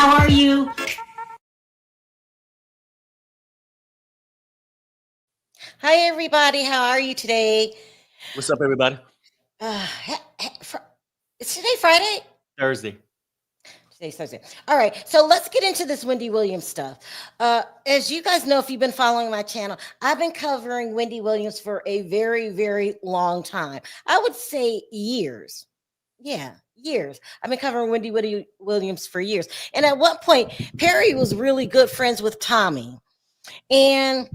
How are you? Hi, everybody. How are you today? What's up, everybody? Uh, is today Friday? Thursday. Today's Thursday. All right. So let's get into this Wendy Williams stuff. As you guys know, if you've been following my channel, I've been covering Wendy Williams for a very, very long time. I would say years. Yeah, years. I've been covering Wendy Williams for years. And at one point, Perry was really good friends with Tommy. And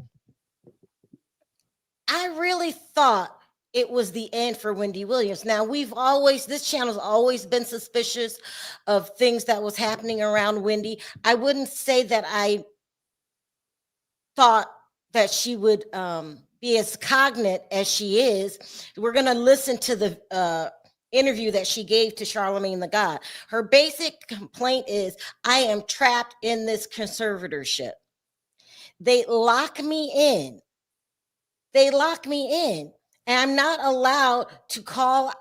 I really thought it was the end for Wendy Williams. Now, this channel's always been suspicious of things that was happening around Wendy. I wouldn't say that I thought that she would be as cognate as she is. We're going to listen to the interview that she gave to Charlemagne the God. Her basic complaint is, I am trapped in this conservatorship. They lock me in. And I'm not allowed to call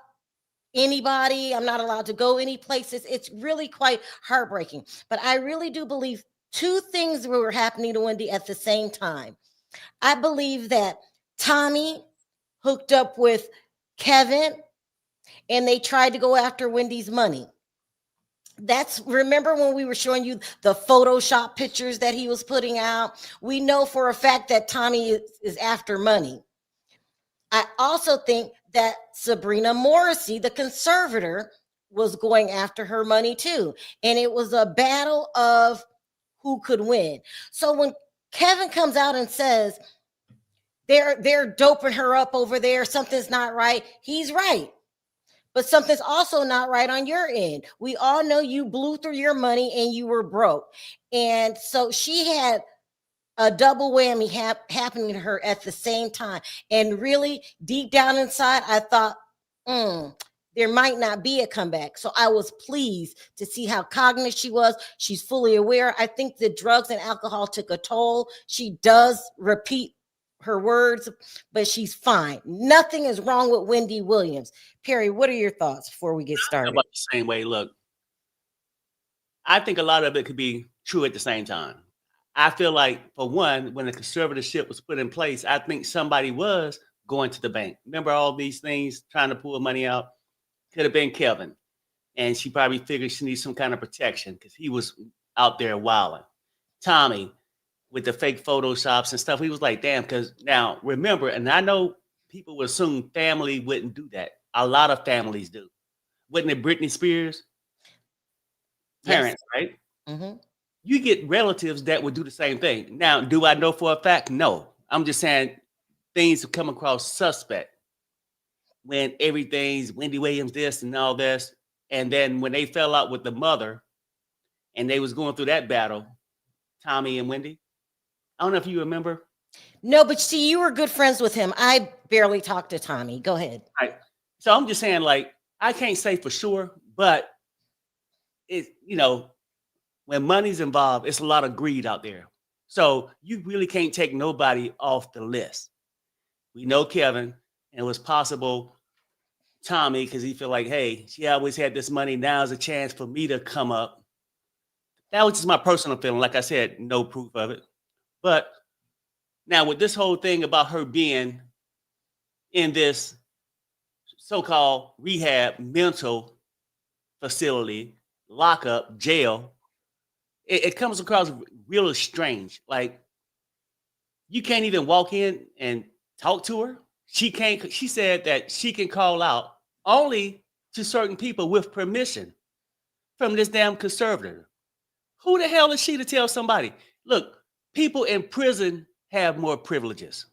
anybody. I'm not allowed to go any places. It's really quite heartbreaking. But I really do believe two things were happening to Wendy at the same time. I believe that Tommy hooked up with Kevin and they tried to go after Wendy's money. Remember when we were showing you the Photoshop pictures that he was putting out? We know for a fact that Tommy is after money. I also think that Sabrina Morrissey, the conservator, was going after her money too. And it was a battle of who could win. So when Kevin comes out and says, they're doping her up over there, something's not right, he's right. But something's also not right on your end. We all know you blew through your money and you were broke. And so she had a double whammy happening to her at the same time. And really, deep down inside, I thought, there might not be a comeback. So I was pleased to see how cognate she was. She's fully aware. I think the drugs and alcohol took a toll. She does repeat her words, but she's fine. Nothing is wrong with Wendy Williams. Perry, what are your thoughts before we get started? About the same way. Look, I think a lot of it could be true at the same time. I feel like, for one, when the conservatorship was put in place, I think somebody was going to the bank. Remember all these things, trying to pull money out? Could have been Kevin. And she probably figured she needs some kind of protection because he was out there wilding. Tommy, with the fake photoshops and stuff, he was like, damn, because now remember, and I know people would assume family wouldn't do that. A lot of families do. Wasn't it Britney Spears? Parents, yes. Right? Mm-hmm. You get relatives that would do the same thing. Now, do I know for a fact? No. I'm just saying things come across suspect when everything's Wendy Williams this and all this. And then when they fell out with the mother and they was going through that battle, Tommy and Wendy, I don't know if you remember. No, but see, you were good friends with him. I barely talked to Tommy. Go ahead. Right. So I'm just saying, like, I can't say for sure, but it, when money's involved, it's a lot of greed out there. So you really can't take nobody off the list. We know Kevin, and it was possible Tommy, because he feel like, hey, she always had this money. Now is a chance for me to come up. That was just my personal feeling. Like I said, no proof of it. But now with this whole thing about her being in this so-called rehab mental facility, lockup, jail, it comes across really strange. Like, you can't even walk in and talk to her. She can't. She said that she can call out only to certain people with permission from this damn conservator. Who the hell is she to tell somebody, look, people in prison have more privileges?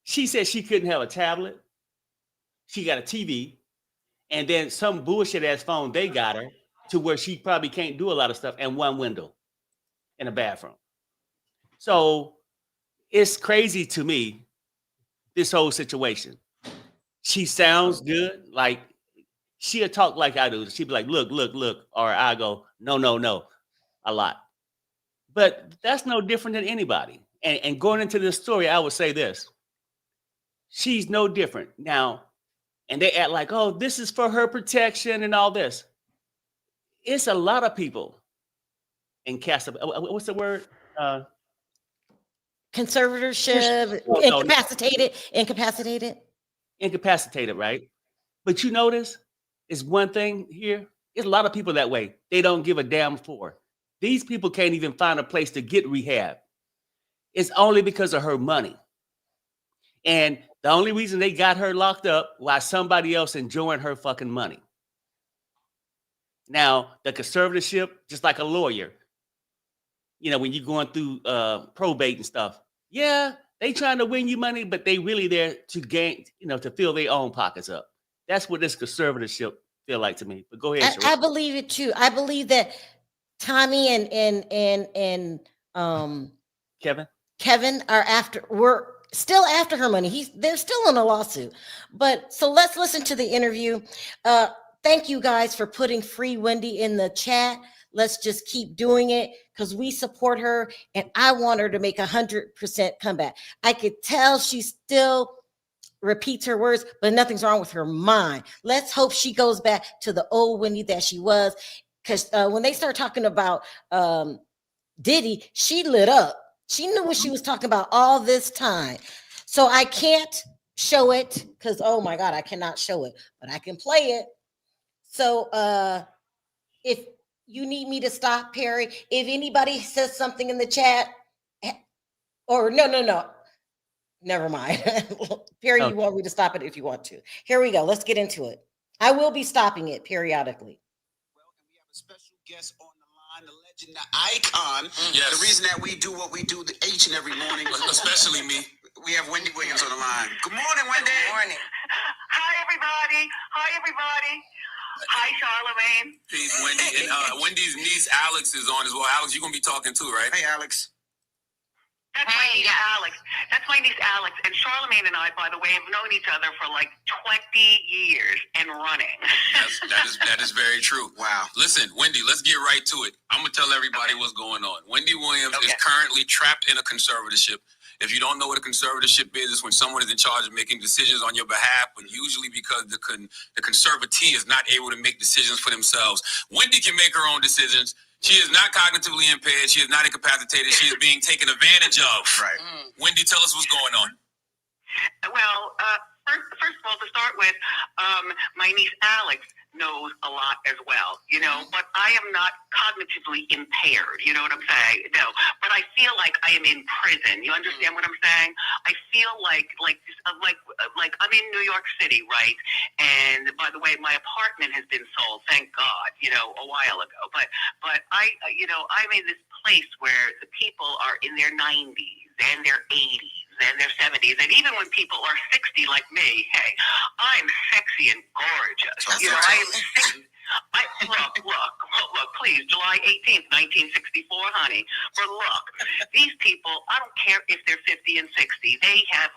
She said she couldn't have a tablet. She got a TV, and then some bullshit ass phone they got her to where she probably can't do a lot of stuff, and one window in a bathroom. So it's crazy to me, this whole situation. She sounds good. Like, she'll talk like I do. She'd be like, look, or I go, no, a lot. But that's no different than anybody. And going into this story, I would say this. She's no different. Now, and they act like, oh, this is for her protection and all this. It's a lot of people what's the word? Conservatorship, No, incapacitated, right? But you notice, it's one thing here. There's a lot of people that way. They don't give a damn for. These people can't even find a place to get rehab. It's only because of her money. And the only reason they got her locked up while somebody else enjoying her fucking money. Now, the conservatorship, just like a lawyer, when you're going through probate and stuff, yeah, they trying to win you money, but they really there to gain, to fill their own pockets up. That's what this conservatorship feel like to me. But go ahead, I believe it too. I believe that Tommy and Kevin we're still after her money. They're still in a lawsuit. But so let's listen to the interview. Thank you guys for putting Free Wendy in the chat. Let's just keep doing it because we support her and I want her to make 100% comeback. I could tell she still repeats her words, but nothing's wrong with her mind. Let's hope she goes back to the old Wendy that she was. Because when they start talking about Diddy, she lit up. She knew what she was talking about all this time. So I can't show it because, oh my God, I cannot show it, but I can play it. So if you need me to stop, Perry, if anybody says something in the chat, or no, never mind. Perry, you want me to stop it if you want to. Here we go. Let's get into it. I will be stopping it periodically. Well, and we have a special guest on the line, the legend, the icon. Yes. The reason that we do what we do each and every morning, especially me. We have Wendy Williams on the line. Good morning, Wendy. Good morning. Hi, everybody. Hi, Charlemagne. Peace, Wendy. And Wendy's niece, Alex, is on as well. Alex, you're going to be talking too, right? Hey, Alex. That's my niece, Alex. That's my niece, Alex. And Charlemagne and I, by the way, have known each other for like 20 years and running. That is very true. Wow. Listen, Wendy, let's get right to it. I'm going to tell everybody what's going on. Wendy Williams is currently trapped in a conservatorship. If you don't know what a conservatorship is, it's when someone is in charge of making decisions on your behalf, but usually because the conservatee is not able to make decisions for themselves. Wendy can make her own decisions. She is not cognitively impaired. She is not incapacitated. She is being taken advantage of. Right. Wendy, tell us what's going on. Well, first of all, to start with, my niece Alex knows a lot as well, but I am not cognitively impaired, you know what I'm saying? No, but I feel like I am in prison. You understand what I'm saying? I feel like I'm in New York City, right? And by the way, my apartment has been sold, thank God, a while ago. But I'm in this place where the people are in their 90s and their 80s and their 70s, and even when people are 60 like me, hey, I'm sexy and gorgeous. I am sexy. Look, please, July 18th, 1964, honey. But look, these people, I don't care if they're 50 and 60, they have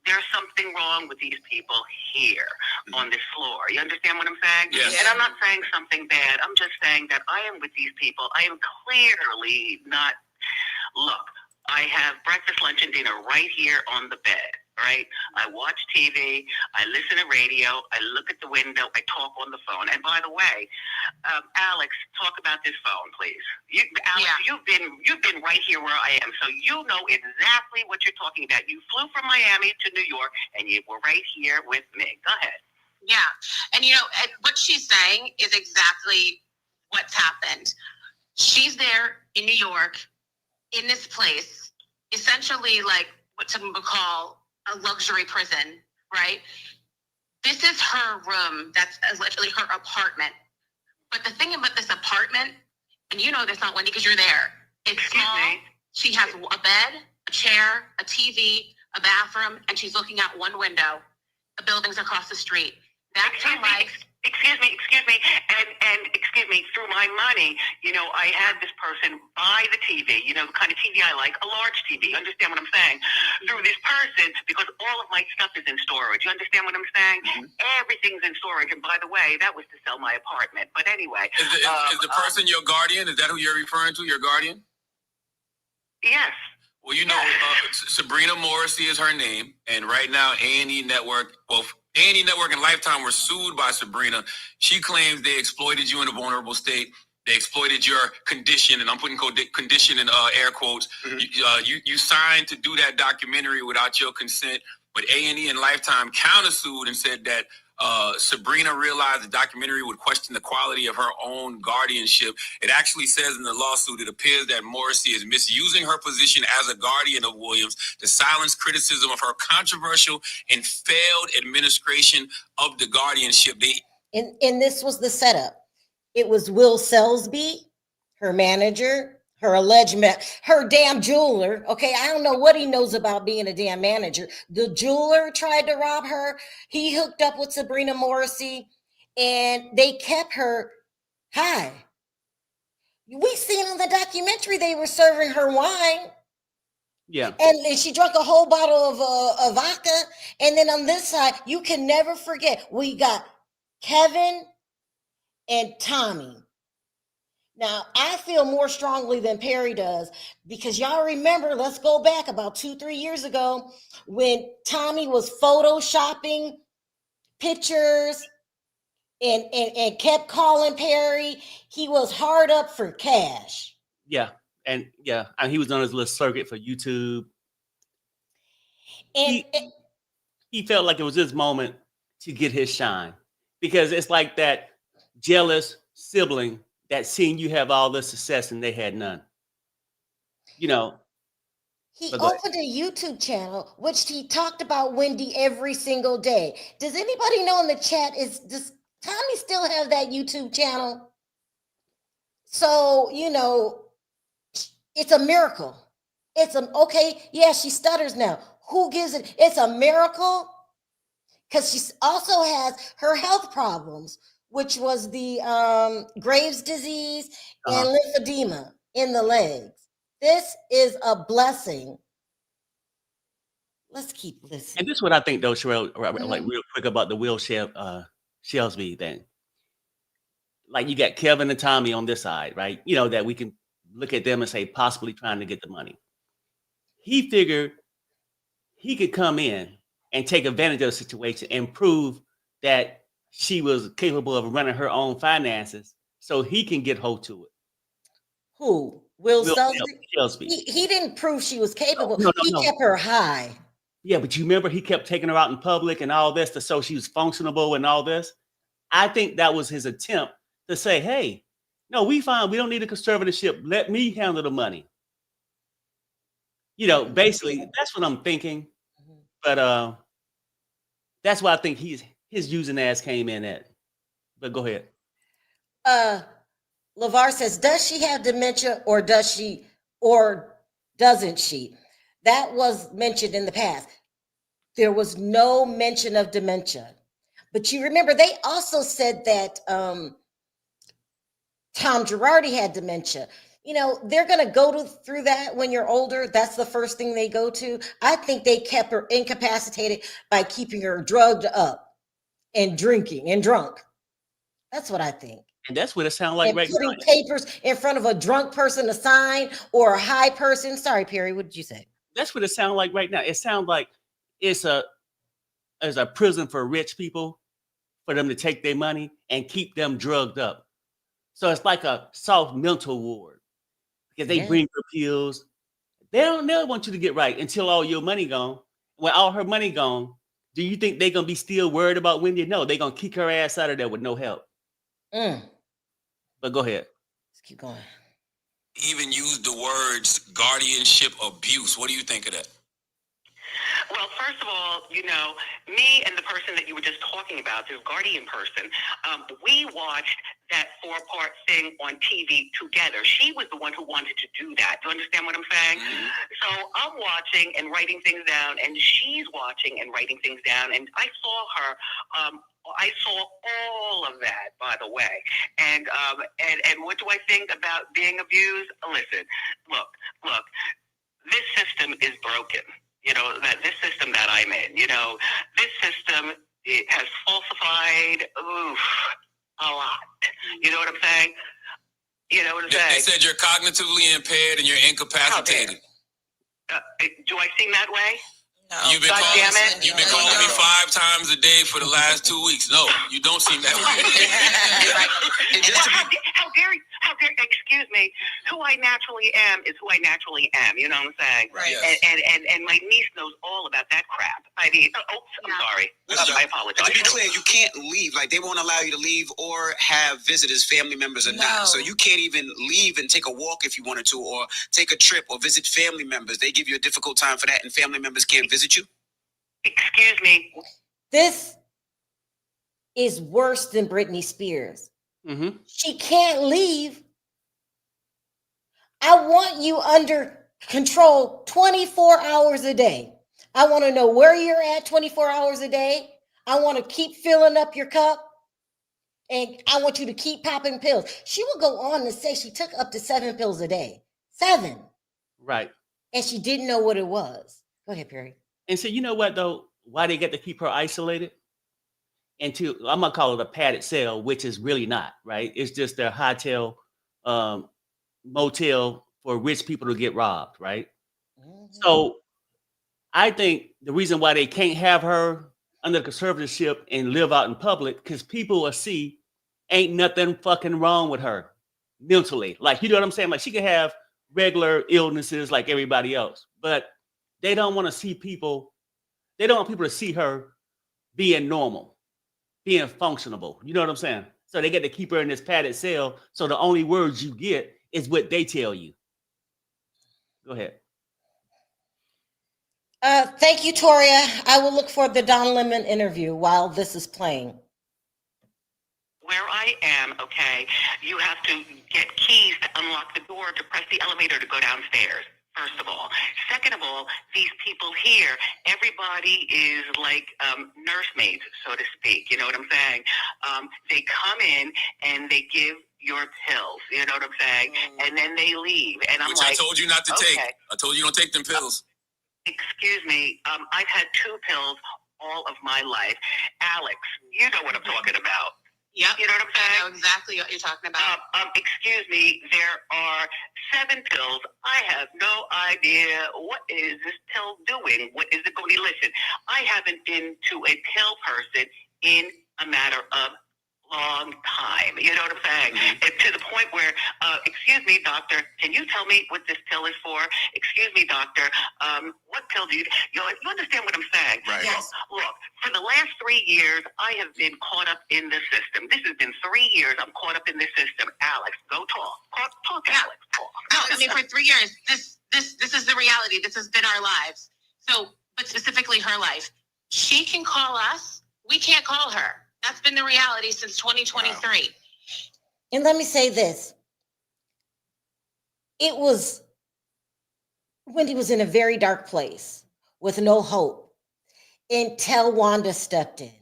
there's something wrong with these people here on this floor. You understand what I'm saying? Yes. And I'm not saying something bad. I'm just saying that I am with these people. I am clearly not, look, I have breakfast, lunch, and dinner right here on the bed, right? I watch TV, I listen to radio, I look at the window, I talk on the phone. And by the way, Alex, talk about this phone, please. Alex, you've been right here where I am, so you know exactly what you're talking about. You flew from Miami to New York, and you were right here with me. Go ahead. Yeah, and what she's saying is exactly what's happened. She's there in New York, in this place, essentially like what some would call a luxury prison, right? This is her room. That's literally her apartment. But the thing about this apartment, and you know this, not Wendy, because you're there. It's small. She has a bed, a chair, a TV, a bathroom, and she's looking out one window. The buildings across the street. That's her life. Excuse me, and excuse me, through my money, I had this person buy the TV, the kind of TV I like, a large TV. You understand what I'm saying? Through this person, because all of my stuff is in storage. You understand what I'm saying? Everything's in storage. And by the way, that was to sell my apartment. But anyway. Is the person your guardian? Is that who you're referring to, your guardian? Yes. Well, Sabrina Morrissey is her name. And right now, A&E Network, both A&E Network and Lifetime were sued by Sabrina. She claims they exploited you in a vulnerable state. They exploited your condition, and I'm putting condition in air quotes. You signed to do that documentary without your consent, but A&E and Lifetime countersued and said that Sabrina realized the documentary would question the quality of her own guardianship. It actually says in the lawsuit, it appears that Morrissey is misusing her position as a guardian of Williams to silence criticism of her controversial and failed administration of the guardianship. And this was the setup. It was Will Selsby, her manager, her alleged her damn jeweler. Okay, I don't know what he knows about being a damn manager. The jeweler tried to rob her. He hooked up with Sabrina Morrissey, and they kept her high. We seen in the documentary they were serving her wine. Yeah. And she drank a whole bottle of vodka. And then on this side, you can never forget, we got Kevin and Tommy. Now, I feel more strongly than Perry does, because y'all remember, let's go back about 2-3 years ago when Tommy was photoshopping pictures and kept calling Perry. He was hard up for cash. Yeah. And he was on his little circuit for YouTube. And he felt like it was his moment to get his shine, because it's like that jealous sibling that seen you have all this success and they had none. You know. He opened a YouTube channel, which he talked about Wendy every single day. Does anybody know in the chat, does Tommy still have that YouTube channel? So, you know, it's a miracle. Okay, yeah, she stutters now. Who gives it? It's a miracle, because she also has her health problems, which was the Graves' disease and lymphedema in the legs. This is a blessing. Let's keep listening. And this is what I think, though, Sharrell, like real quick about the Will Selsby thing. Like, you got Kevin and Tommy on this side, right? You know, that we can look at them and say possibly trying to get the money. He figured he could come in and take advantage of the situation and prove that she was capable of running her own finances, so he can get hold to it. Who? Will Selsby? He didn't prove she was capable. No. He kept her high. Yeah, but you remember he kept taking her out in public and all this to show she was functionable and all this. I think that was his attempt to say, hey, no, we fine. We don't need a conservatorship. Let me handle the money. You know, basically, that's what I'm thinking. But that's why I think his using ass came in at. But go ahead. LeVar says, does she have dementia, or doesn't she? That was mentioned in the past. There was no mention of dementia. But you remember, they also said that Tom Girardi had dementia. You know, they're going to go through that when you're older. That's the first thing they go to. I think they kept her incapacitated by keeping her drugged up and drinking and drunk. That's what I think. And that's what it sounds like, right? Putting papers in front of a drunk person to sign, or a high person. Sorry, Perry, what did you say? That's what it sounds like right now. It sounds like it's a prison for rich people, for them to take their money and keep them drugged up. So it's like a soft mental ward, because they bring her pills. They don't never want you to get right until all your money gone. When all her money gone, do you think they're going to be still worried about Wendy? No, they're going to kick her ass out of there with no help. But go ahead. Let's keep going. Even used the words guardianship abuse. What do you think of that? Well, first of all, you know, me and the person that you were just talking about, this guardian person, we watched that 4-part thing on TV together. She was the one who wanted to do that. Do you understand what I'm saying? So I'm watching and writing things down, and she's watching and writing things down, and I saw her. I saw all of that, by the way. And what do I think about being abused? Listen, look, this system is broken. You know, that this system that I'm in, you know, this system, it has falsified a lot. You know what I'm saying? You know what I'm saying? They said you're cognitively impaired and you're incapacitated. Do I seem that way? You've been calling me 5 times a day for the last 2 weeks. No, you don't seem that way. How dare, excuse me, who I naturally am is who I naturally am, you know what I'm saying? Right. And my niece knows all about that crap. I mean, I'm sorry. I apologize. To be clear, you can't leave. Like, they won't allow you to leave or have visitors, family members or not. So you can't even leave and take a walk if you wanted to, or take a trip or visit family members. They give you a difficult time for that, and family members can't visit you? Excuse me. This is worse than Britney Spears. Mm-hmm. She can't leave. I want you under control 24 hours a day. I want to know where you're at 24 hours a day. I want to keep filling up your cup. And I want you to keep popping pills. She will go on to say she took up to 7 pills a day. 7. Right. And she didn't know what it was. Go ahead, Perry. And so, you know what, though? Why they get to keep her isolated? Into, I'm going to call it a padded cell, which is really not, right? It's just their hotel, motel for rich people to get robbed, right? Mm-hmm. So I think the reason why they can't have her under conservatorship and live out in public, because people will see ain't nothing fucking wrong with her mentally. Like, you know what I'm saying? Like, she can have regular illnesses like everybody else, but they don't want to see people, they don't want people to see her being normal, being functionable. You know what I'm saying? So they get to keep her in this padded cell. So the only words you get is what they tell you. Go ahead. Thank you, Toria. I will look for the Don Lemon interview while this is playing. Where I am, okay, you have to get keys to unlock the door to press the elevator to go downstairs. First of all. Second of all, these people here, everybody is like nursemaids, so to speak. You know what I'm saying? They come in and they give your pills. You know what I'm saying? And then they leave. And I'm Which like, I told you not to take. I told you don't take them pills. Excuse me. I've had 2 pills all of my life. Alex, you know what I'm talking about. Yep. You know what I'm saying? I know exactly what you're talking about. Excuse me, there are 7 pills. I have no idea what is this pill doing. What is it going to be? Listen, I haven't been to a pill person in a matter of long time. You know what I'm saying? And to the point where, excuse me, doctor, can you tell me what this pill is for? Excuse me, doctor, what pill do you understand what I'm saying? Right. Yes. Look, for the last 3 years, I have been caught up in the system. This has been 3 years I'm caught up in this system. Alex, go talk. Talk, Alex. Talk. No, I mean, for 3 years, this is the reality. This has been our lives. So, but specifically her life. She can call us. We can't call her. That's been the reality since 2023. Wow. And let me say this. Wendy was in a very dark place with no hope until Wanda stepped in.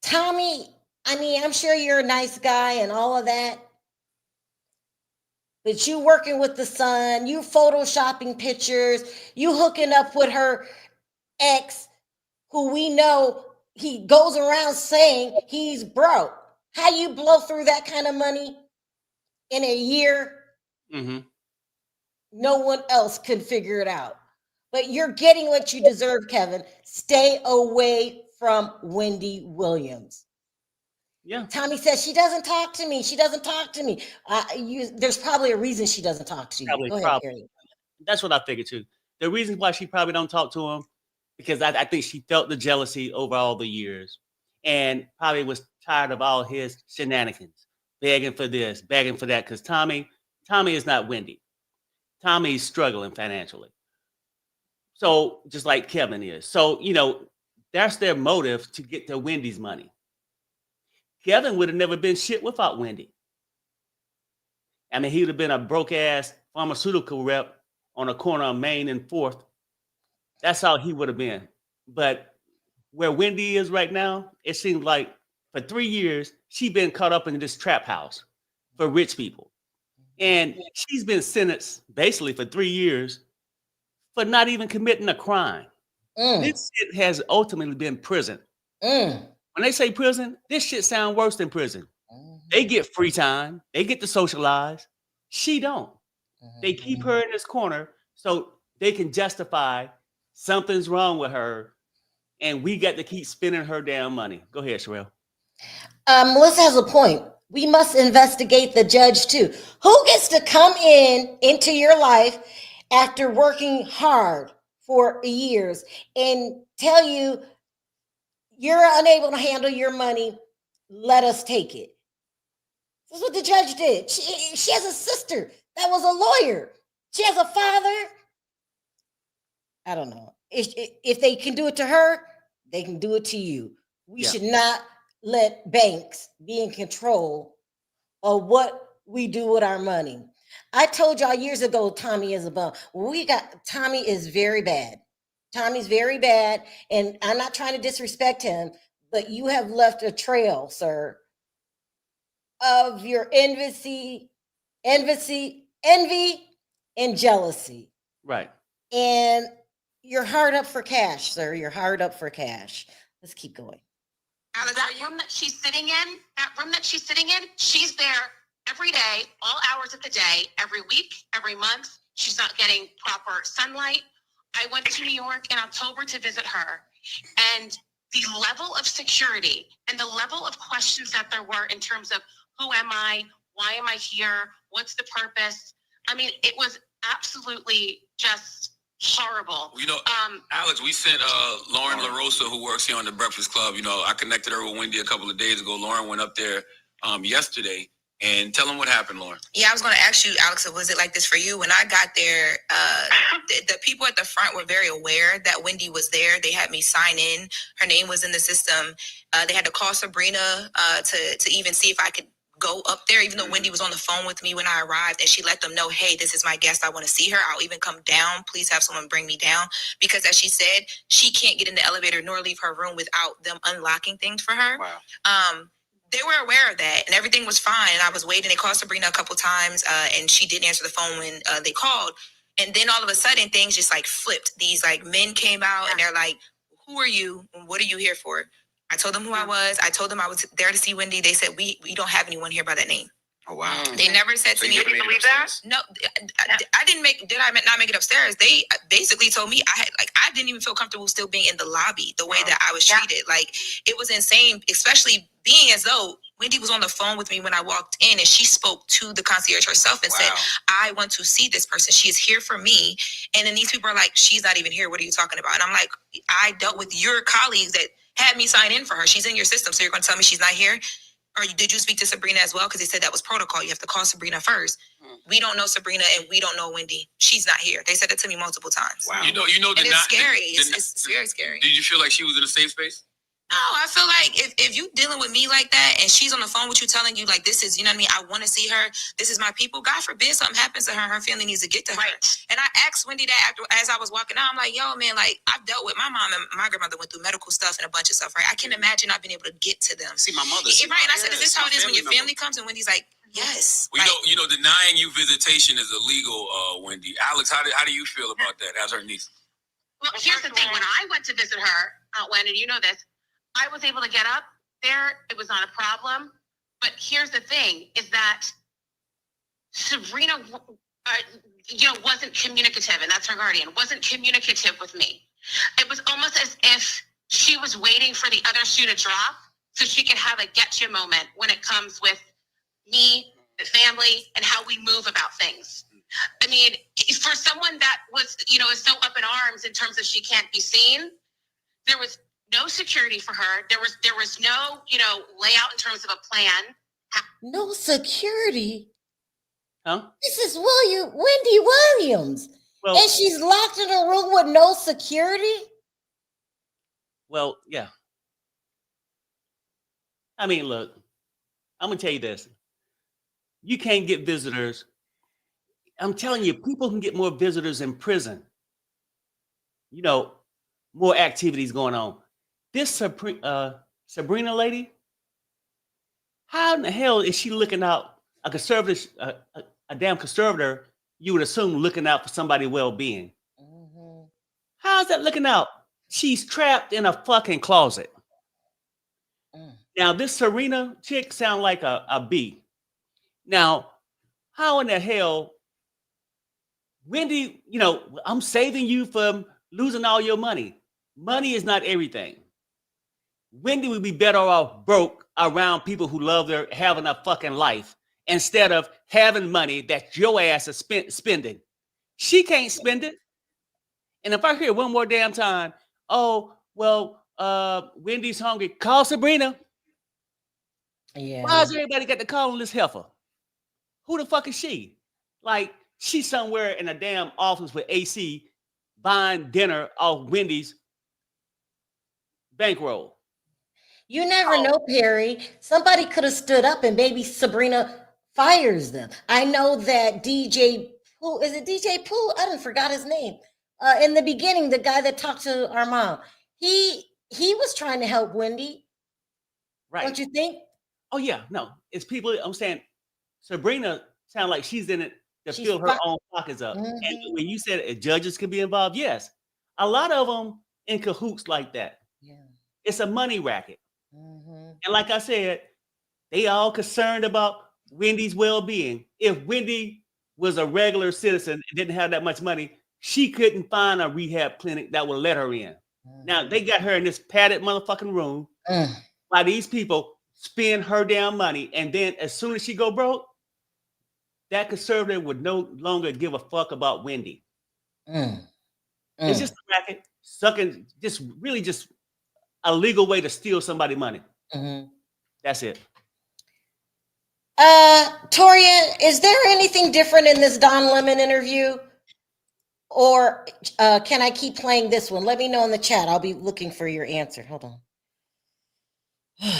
Tommy, I mean, I'm sure you're a nice guy and all of that, but you working with the son, you photoshopping pictures, you hooking up with her ex, who we know he goes around saying he's broke. How you blow through that kind of money in a year? Mm-hmm. No one else could figure it out. But you're getting what you deserve, Kevin. Stay away from Wendy Williams. Yeah. Tommy says she doesn't talk to me. She doesn't talk to me. There's probably a reason she doesn't talk to you. Go ahead, Gary. That's what I figured too. The reason why she probably don't talk to him, because I think she felt the jealousy over all the years and probably was tired of all his shenanigans, begging for this, begging for that. Because Tommy is not Wendy. Tommy's struggling financially. So just like Kevin is. So, that's their motive to get to Wendy's money. Kevin would have never been shit without Wendy. I mean, he would have been a broke ass pharmaceutical rep on a corner of Main and 4th. That's how he would have been. But where Wendy is right now, it seems like for 3 years, she's been caught up in this trap house for rich people. And she's been sentenced basically for 3 years for not even committing a crime. This shit has ultimately been prison. When they say prison, this shit sounds worse than prison. They get free time. They get to socialize. She don't. They keep her in this corner. So they can justify something's wrong with her, and we got to keep spending her damn money. Go ahead, Sharrell. Melissa has a point. We must investigate the judge too. Who gets to come into your life after working hard for years and tell you you're unable to handle your money? Let us take it. That's what the judge did. She has a sister that was a lawyer. She has a father. I don't know. If they can do it to her, they can do it to you. We should not let banks be in control of what we do with our money. I told y'all years ago, Tommy is a bum. Tommy is very bad. Tommy's very bad, and I'm not trying to disrespect him, but you have left a trail, sir, of your envy, and jealousy. Right. And you're hard up for cash, sir. You're hard up for cash. Let's keep going. That room that she's sitting in, she's there every day, all hours of the day, every week, every month. She's not getting proper sunlight. I went to New York in October to visit her, and the level of security and the level of questions that there were in terms of who am I? Why am I here? What's the purpose? I mean, it was absolutely just horrible. You know, Alex, we sent Lauren LaRosa, who works here on the Breakfast Club. You know, I connected her with Wendy a couple of days ago. Lauren went up there yesterday. And tell them what happened, Lauren. Yeah, I was going to ask you, Alex, was it like this for you? When I got there, the people at the front were very aware that Wendy was there. They had me sign in. Her name was in the system. They had to call Sabrina to even see if I could go up there, even though Wendy was on the phone with me when I arrived, and she let them know, hey, this is my guest. I want to see her. I'll even come down. Please have someone bring me down. Because as she said, she can't get in the elevator nor leave her room without them unlocking things for her. Wow. They were aware of that, and everything was fine. And I was waiting. They called Sabrina a couple times, and she didn't answer the phone when they called. And then all of a sudden, things just like flipped. These like men came out, and they're like, "Who are you? What are you here for?" I told them who I was. I told them I was there to see Wendy. They said, we don't have anyone here by that name. Oh, wow. They never said to me. Did you believe that? No, I didn't did I not make it upstairs? They basically told me I didn't even feel comfortable still being in the lobby the way that I was treated. Like, it was insane, especially being as though Wendy was on the phone with me when I walked in, and she spoke to the concierge herself and said, I want to see this person. She is here for me. And then these people are like, she's not even here. What are you talking about? And I'm like, I dealt with your colleagues that had me sign in for her. She's in your system. So you're going to tell me she's not here? Or did you speak to Sabrina as well? Because they said that was protocol. You have to call Sabrina first. We don't know Sabrina, and we don't know Wendy. She's not here. They said it to me multiple times. Wow. You know, And it's scary. It's very scary. Did you feel like she was in a safe space? No, I feel like if you dealing with me like that, and she's on the phone with you telling you like, this is, you know what I mean? I want to see her. This is my people. God forbid something happens to her. Her family needs to get to her. And I asked Wendy that as I was walking out. I'm like, yo, man, like, I've dealt with my mom, and my grandmother went through medical stuff and a bunch of stuff, right? I can imagine not being able to get to them. See, my mother. Right. And I said, is this how it is when your family comes? And Wendy's like, yes. Well, you know, denying you visitation is illegal, Wendy. Alex, how do you feel about that as her niece? Well, here's the thing. When I went to visit her, Aunt Wen, and you know this, I was able to get up there. It was not a problem. But here's the thing, is that Sabrina, wasn't communicative, and that's her guardian, wasn't communicative with me. It was almost as if she was waiting for the other shoe to drop so she could have a getcha moment when it comes with me, the family, and how we move about things. I mean, for someone that was, is so up in arms in terms of she can't be seen, there was no security for her. There was no, layout in terms of a plan. No security. Huh? This is Wendy Williams. Well, And she's locked in a room with no security? Well, yeah. I mean, look, I'm going to tell you this. You can't get visitors. I'm telling you, people can get more visitors in prison. More activities going on. This Sabrina lady, how in the hell is she looking out? A conservative, a damn conservator, you would assume looking out for somebody's well-being. Mm-hmm. How's that looking out? She's trapped in a fucking closet. Now, this Serena chick sound like a bee. Now, how in the hell Wendy, you know, I'm saving you from losing all your money. Money is not everything. Wendy would be better off broke around people who love their having a fucking life instead of having money that your ass is spending. She can't spend it. And if I hear one more damn time, oh, well, Wendy's hungry, call Sabrina. Yeah. Why is everybody got to call on this heifer? Who the fuck is she? Like, she's somewhere in a damn office with AC buying dinner off Wendy's bankroll. You never know, Perry. Somebody could have stood up and maybe Sabrina fires them. I know that DJ Pooh, is it DJ Pooh? I didn't forgot his name. In the beginning, the guy that talked to our mom, he was trying to help Wendy. Right. Don't you think? Oh, yeah. No, it's people. I'm saying Sabrina sounds like she's in it to She's fill her own pockets up. And when you said judges can be involved, yes. A lot of them in cahoots like that. Yeah. It's a money racket. And like I said, they all concerned about Wendy's well-being. If Wendy was a regular citizen and didn't have that much money, she couldn't find a rehab clinic that would let her in. Now, they got her in this padded motherfucking room while these people spend her damn money. And then as soon as she go broke, that conservative would no longer give a fuck about Wendy. It's just a racket, sucking, just really just a legal way to steal somebody's money. That's it. Toria, is there anything different in this Don Lemon interview? Or can I keep playing this one? Let me know in the chat. I'll be looking for your answer. Hold on.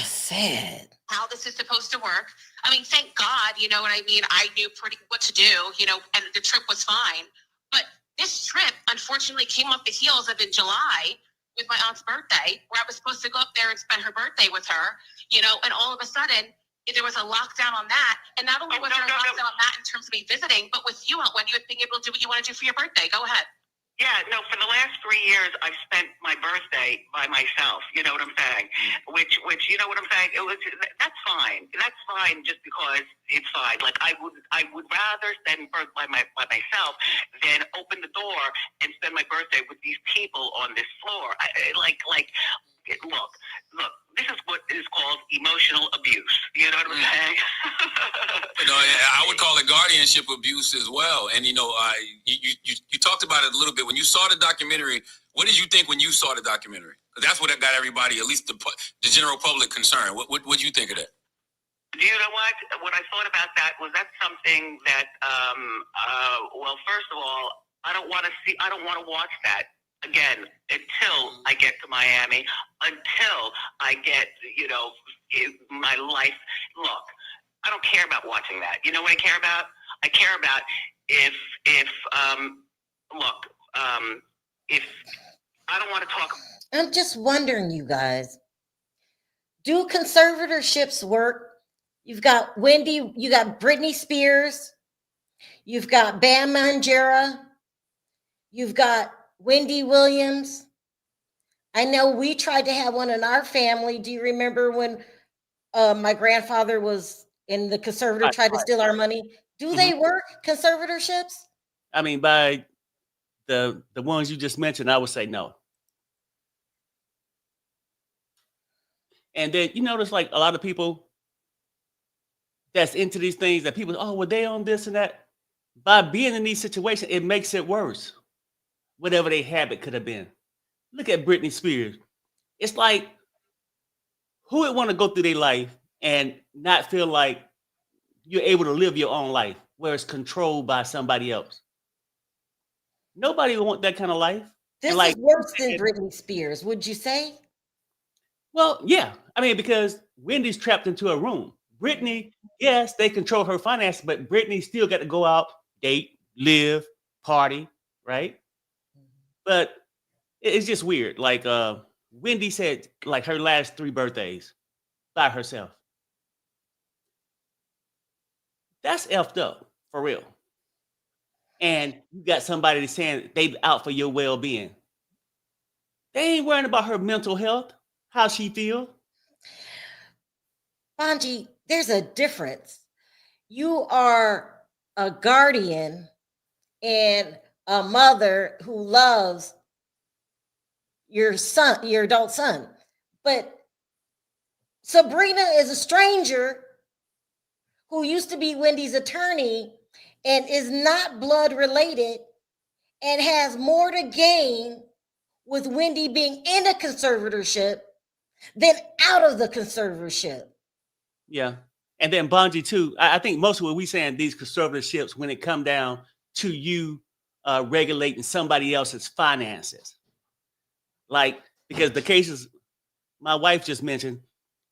Sad. How this is supposed to work. I mean, thank God, you know what I mean? I knew pretty what to do, you know, and the trip was fine. But this trip, unfortunately, came off the heels of in July with my aunt's birthday, where I was supposed to go up there and spend her birthday with her, you know, and all of a sudden, there was a lockdown on that. And not only was there a lockdown on that in terms of me visiting, but with you, when you being able to do what you want to do for your birthday. Go ahead. Yeah, no, for the last 3 years, I've spent my birthday by myself. You know what I'm saying? Which, you know what I'm saying? That's fine. That's fine just because it's fine. Like, I would rather spend birth by myself than open the door and spend my birthday with these people on this floor. Look, this is what is called emotional abuse. You know what I'm saying? You know, I would call it guardianship abuse as well. And, you know, you talked about it a little bit. When you saw the documentary, what did you think when you saw the documentary? Because that's what got everybody, at least the general public, concerned. What did you think of that? Do you know what? What I thought about that was that's something that, well, first of all, I don't want to watch that again until I get to Miami, until I get, you know, my life. Look, I don't care about watching that. You know what I care about? I care about if I don't want to talk. I'm just wondering, you guys, do conservatorships work? You've got Wendy, you got Britney Spears, you've got Bam Margera, you've got Wendy Williams. I know we tried to have one in our family. Do you remember when my grandfather was in the conservator tried to steal our money? Do they work, conservatorships? I mean, by the ones you just mentioned, I would say no. And then you notice, like, a lot of people that's into these things that people, oh, well, they on this and that. By being in these situations, it makes it worse. Whatever their habit could have been. Look at Britney Spears. It's like, who would want to go through their life and not feel like you're able to live your own life where it's controlled by somebody else? Nobody would want that kind of life. This is worse than Britney Spears, would you say? Well, yeah. I mean, because Wendy's trapped into a room. Britney, yes, they control her finances, but Britney still got to go out, date, live, party, right? But it's just weird. Like Wendy said, like her last 3 birthdays by herself. That's effed up, for real. And you got somebody saying they out for your well-being. They ain't worrying about her mental health, how she feel. Bonji, there's a difference. You are a guardian and a mother who loves your son, your adult son. But Sabrina is a stranger who used to be Wendy's attorney and is not blood related and has more to gain with Wendy being in a conservatorship than out of the conservatorship. Yeah. And then Bonji too. I think most of what we saying these conservatorships when it come down to you regulating somebody else's finances. Like, because the cases my wife just mentioned,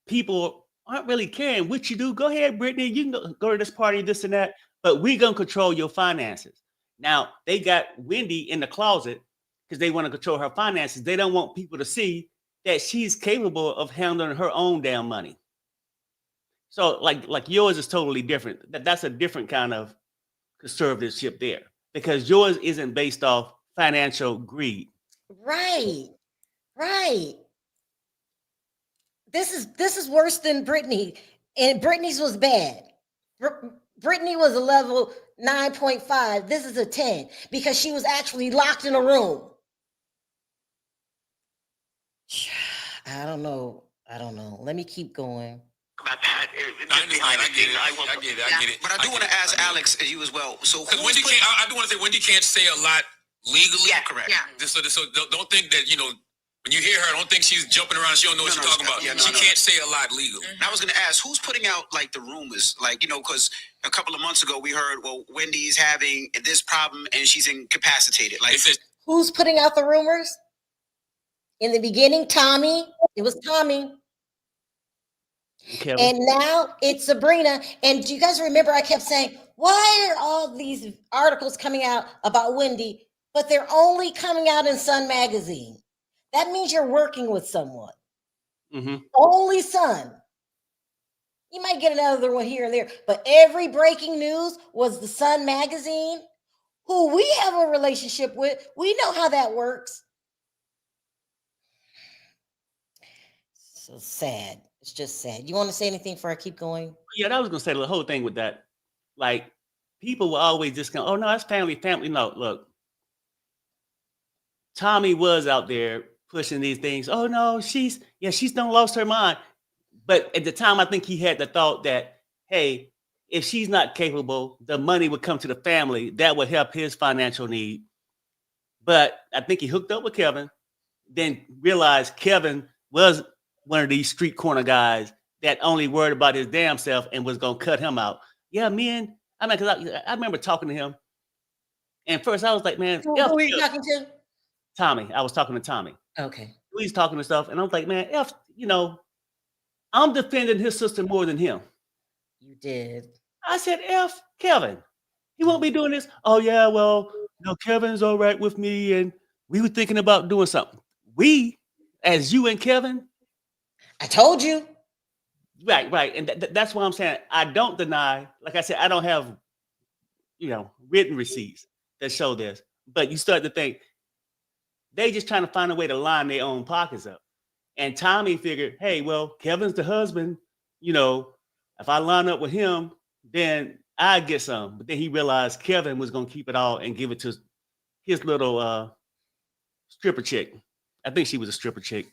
people aren't really caring what you do. Go ahead, Brittany, you can go to this party, this and that, but we gonna control your finances. Now, they got Wendy in the closet because they want to control her finances. They don't want people to see that she's capable of handling her own damn money. So like yours is totally different. That's a different kind of conservatorship there because yours isn't based off financial greed. Right. This is worse than Brittany, and Brittany's was bad. Brittany was a level 9.5. This is a 10 because she was actually locked in a room. I don't know. Let me keep going. About that. I get it. But I do want to ask Alex you as well. So Because Wendy can't. I do want to say Wendy can't say a lot legally. Yeah, correct. Yeah. So don't think that when you hear her, don't think she's jumping around. She don't know what she's talking about. She can't say a lot legally. I was going to ask, who's putting out like the rumors? Like, because a couple of months ago we heard, well, Wendy's having this problem and she's incapacitated. Like, who's putting out the rumors? In the beginning, Tommy. It was Tommy. Okay. And now it's Sabrina. And do you guys remember I kept saying, why are all these articles coming out about Wendy, but they're only coming out in Sun magazine? That means you're working with someone. Mm-hmm. Only Sun. You might get another one here and there, but every breaking news was the Sun magazine, who we have a relationship with. We know how that works. So sad. It's just sad. You want to say anything before I keep going? Yeah, I was gonna say the whole thing with that. Like, people will always just go, "Oh no, that's family." No, look, Tommy was out there pushing these things. Oh no, she's done lost her mind. But at the time, I think he had the thought that, hey, if she's not capable, the money would come to the family. That would help his financial need. But I think he hooked up with Kevin, then realized Kevin was one of these street corner guys that only worried about his damn self and was gonna cut him out. Yeah, because I remember talking to him, and first I was like, man, who are you talking to? Tommy. I was talking to Tommy. Okay. He's talking to stuff, and I was like, man, I'm defending his sister more than him. You did. I said, F Kevin. He won't be doing this. Oh yeah, well, Kevin's all right with me, and we were thinking about doing something. We, as you and Kevin. I told you. Right. And that's why I'm saying I don't deny, like I said, I don't have, written receipts that show this. But you start to think, they just trying to find a way to line their own pockets up. And Tommy figured, hey, well, Kevin's the husband. If I line up with him, then I get some. But then he realized Kevin was going to keep it all and give it to his little stripper chick. I think she was a stripper chick.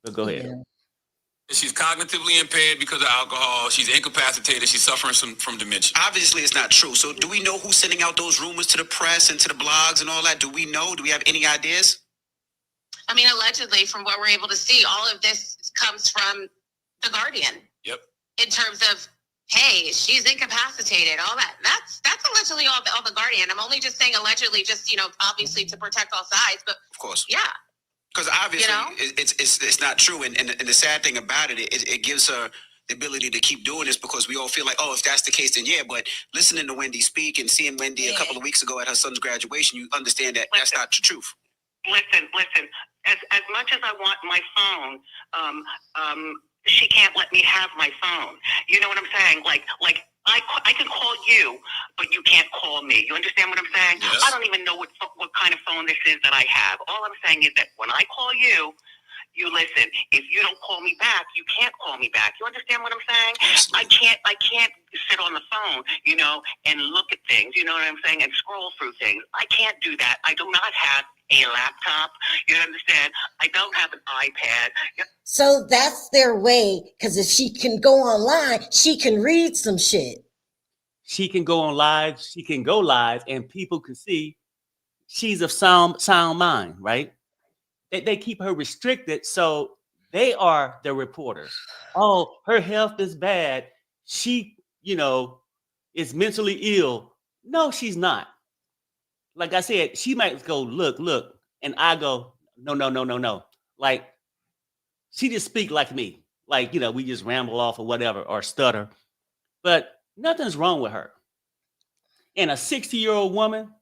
But go ahead. Yeah. She's cognitively impaired because of alcohol. She's incapacitated. She's suffering from dementia. Obviously, it's not true. So do we know who's sending out those rumors to the press and to the blogs and all that? Do we know? Do we have any ideas? I mean, allegedly, from what we're able to see, all of this comes from The Guardian. Yep. In terms of, hey, she's incapacitated, all that. That's allegedly all The Guardian. I'm only just saying allegedly, just, obviously to protect all sides. But of course. Yeah. Because obviously it's not true, and the sad thing about it gives her the ability to keep doing this because we all feel like, oh, if that's the case, then yeah. But listening to Wendy speak and seeing Wendy a couple of weeks ago at her son's graduation, you understand that that's not the truth. Listen. As much as I want my phone, she can't let me have my phone. You know what I'm saying? Like I can call you, but you can't call me. You understand what I'm saying? Yes. I don't even know what kind of phone this is that I have. All I'm saying is that when I call you, you listen. If you don't call me back, you can't call me back. You understand what I'm saying? Absolutely. I can't sit on the phone, you know, and look at things, you know what I'm saying, and scroll through things. I can't do that. I do not have a laptop. You understand? I don't have an iPad. So that's their way, because if she can go online, she can read some shit. She can go on live, she can go live, and people can see she's of sound mind, right? They keep her restricted, so they are the reporters. Oh, her health is bad. She, you know, is mentally ill. No, she's not. Like I said, she might go, look, and I go, no. Like, she just speak like me. Like, you know, we just ramble off or whatever, or stutter. But nothing's wrong with her. And a 60-year-old woman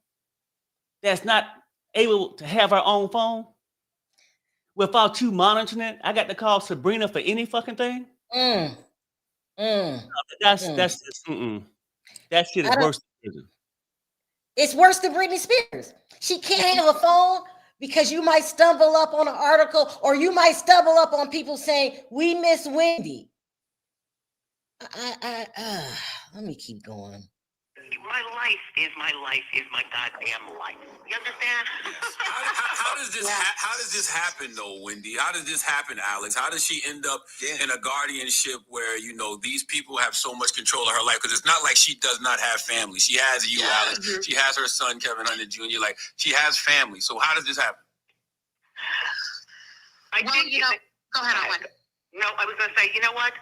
that's not able to have her own phone without you monitoring it, I got to call Sabrina for any fucking thing. That's just, that shit is worse than prison. It's worse than Britney Spears. She can't have a phone because you might stumble up on an article, or you might stumble up on people saying, we miss Wendy. Let me keep going. My life is my goddamn life. You understand? How does this happen though, Wendy? How does this happen, Alex? How does she end up in a guardianship where, you know, these people have so much control of her life? Because it's not like she does not have family. She has you, Alex. She has her son, Kevin Hunter Jr. Like, she has family. So how does this happen? Go ahead, Owen. No, I was going to say, you know what?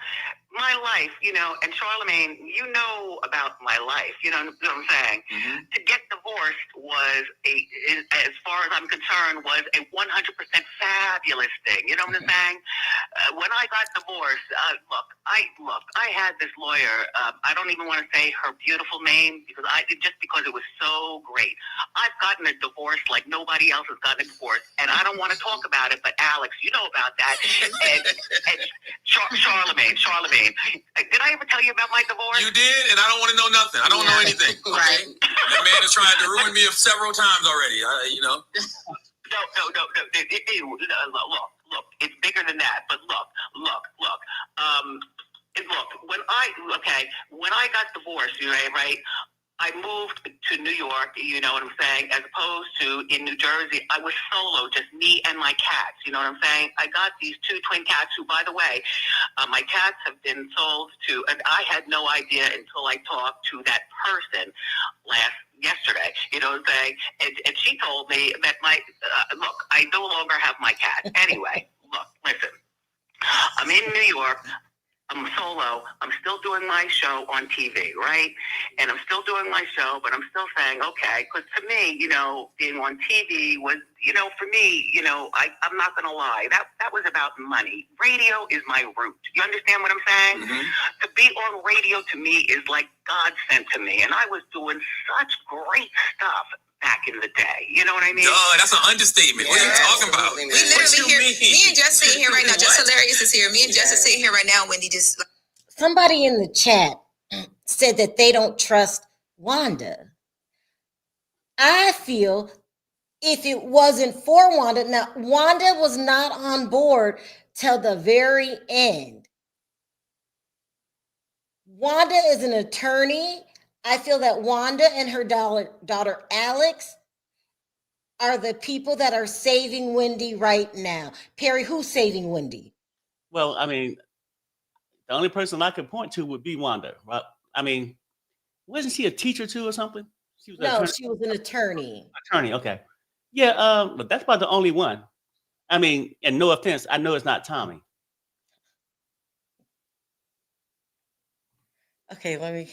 My life, you know, and Charlemagne, you know about my life, you know what I'm saying? Mm-hmm. To get divorced was, as far as I'm concerned, was a 100% fabulous thing. You know what I'm saying? When I got divorced, I had this lawyer. I don't even want to say her beautiful name because it was so great. I've gotten a divorce like nobody else has gotten a divorce, and I don't want to talk about it, but Alex, you know about that. And Charlemagne. Did I ever tell you about my divorce? You did, and I don't want to know nothing. I don't know anything. Right. That man has tried to ruin me several times already. You know. No. Look. It's bigger than that. But look. When I got divorced, you know, right? I moved to New York, you know what I'm saying, as opposed to in New Jersey, I was solo, just me and my cats, you know what I'm saying? I got these 2 twin cats who, by the way, my cats have been sold to, and I had no idea until I talked to that person yesterday, you know what I'm saying? And she told me that I no longer have my cat. Anyway, look, listen, I'm in New York. I'm solo. I'm still doing my show on TV, right? And I'm still doing my show, but I'm still saying, okay, because to me, you know, being on TV was, you know, for me, you know, I'm not going to lie. That was about money. Radio is my root. You understand what I'm saying? Mm-hmm. To be on radio to me is like God sent to me. And I was doing such great stuff back in the day. You know what I mean? Duh, that's an understatement. What are you talking about? We literally hear me and Jess sitting here right now. Just Hilarious is here. Me and Jess are sitting here right now. Wendy just... Somebody in the chat said that they don't trust Wanda. I feel if it wasn't for Wanda, now Wanda was not on board till the very end. Wanda is an attorney. I feel that Wanda and her daughter Alex are the people that are saving Wendy right now. Perry, who's saving Wendy? Well, I mean, the only person I could point to would be Wanda. Right? I mean, wasn't she a teacher too or something? She was an attorney. Attorney, okay. Yeah, but that's about the only one. I mean, and no offense, I know it's not Tommy. Okay, let me.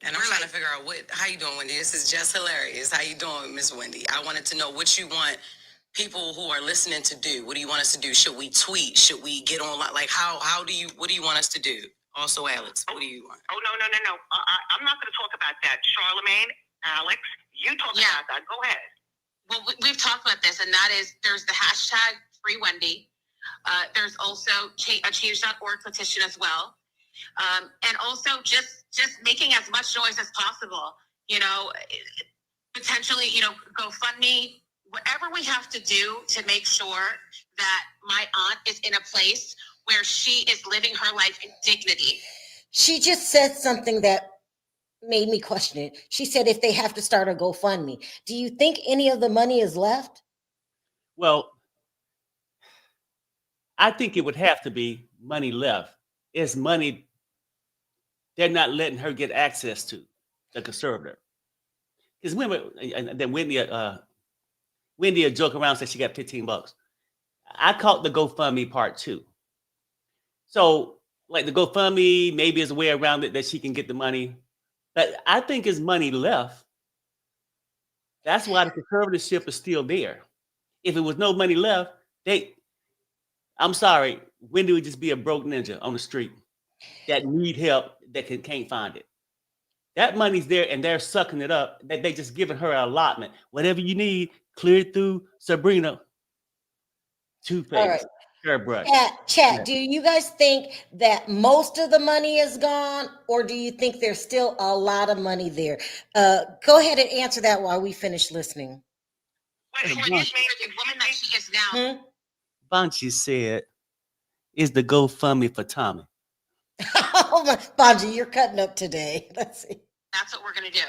And I'm trying to figure out how you doing, Wendy? This is just hilarious. How you doing, Miss Wendy? I wanted to know what you want people who are listening to do. What do you want us to do? Should we tweet? Should we get online? Like, what do you want us to do? Also, Alex, what do you want? Oh, no. I'm not going to talk about that. Charlemagne, Alex, you talk about that. Go ahead. Well, we've talked about this, and that is there's the hashtag Free Wendy. There's also a change.org petition as well. And also just making as much noise as possible, you know, potentially, you know, GoFundMe, whatever we have to do to make sure that my aunt is in a place where she is living her life in dignity. She just said something that made me question it. She said if they have to start a GoFundMe. Do you think any of the money is left? Well, I think it would have to be money left. It's money they're not letting her get access to, the conservator. Because then Wendy a joke around said she got $15. I caught the GoFundMe part too. So like the GoFundMe maybe is a way around it that she can get the money. But I think it's money left. That's why the conservatorship is still there. If it was no money left, I'm sorry, Wendy would just be a broke ninja on the street that need help that can't find it. That money's there and they're sucking it up. That they just giving her an allotment. Whatever you need, clear it through Sabrina. Two-Face. All right. Hairbrush. Chat, do you guys think that most of the money is gone, or do you think there's still a lot of money there? Go ahead and answer that while we finish listening. The woman that she is now. Banji said, is the GoFundMe for Tommy? Oh my, Banji, you're cutting up today. Let's see. That's what we're gonna do.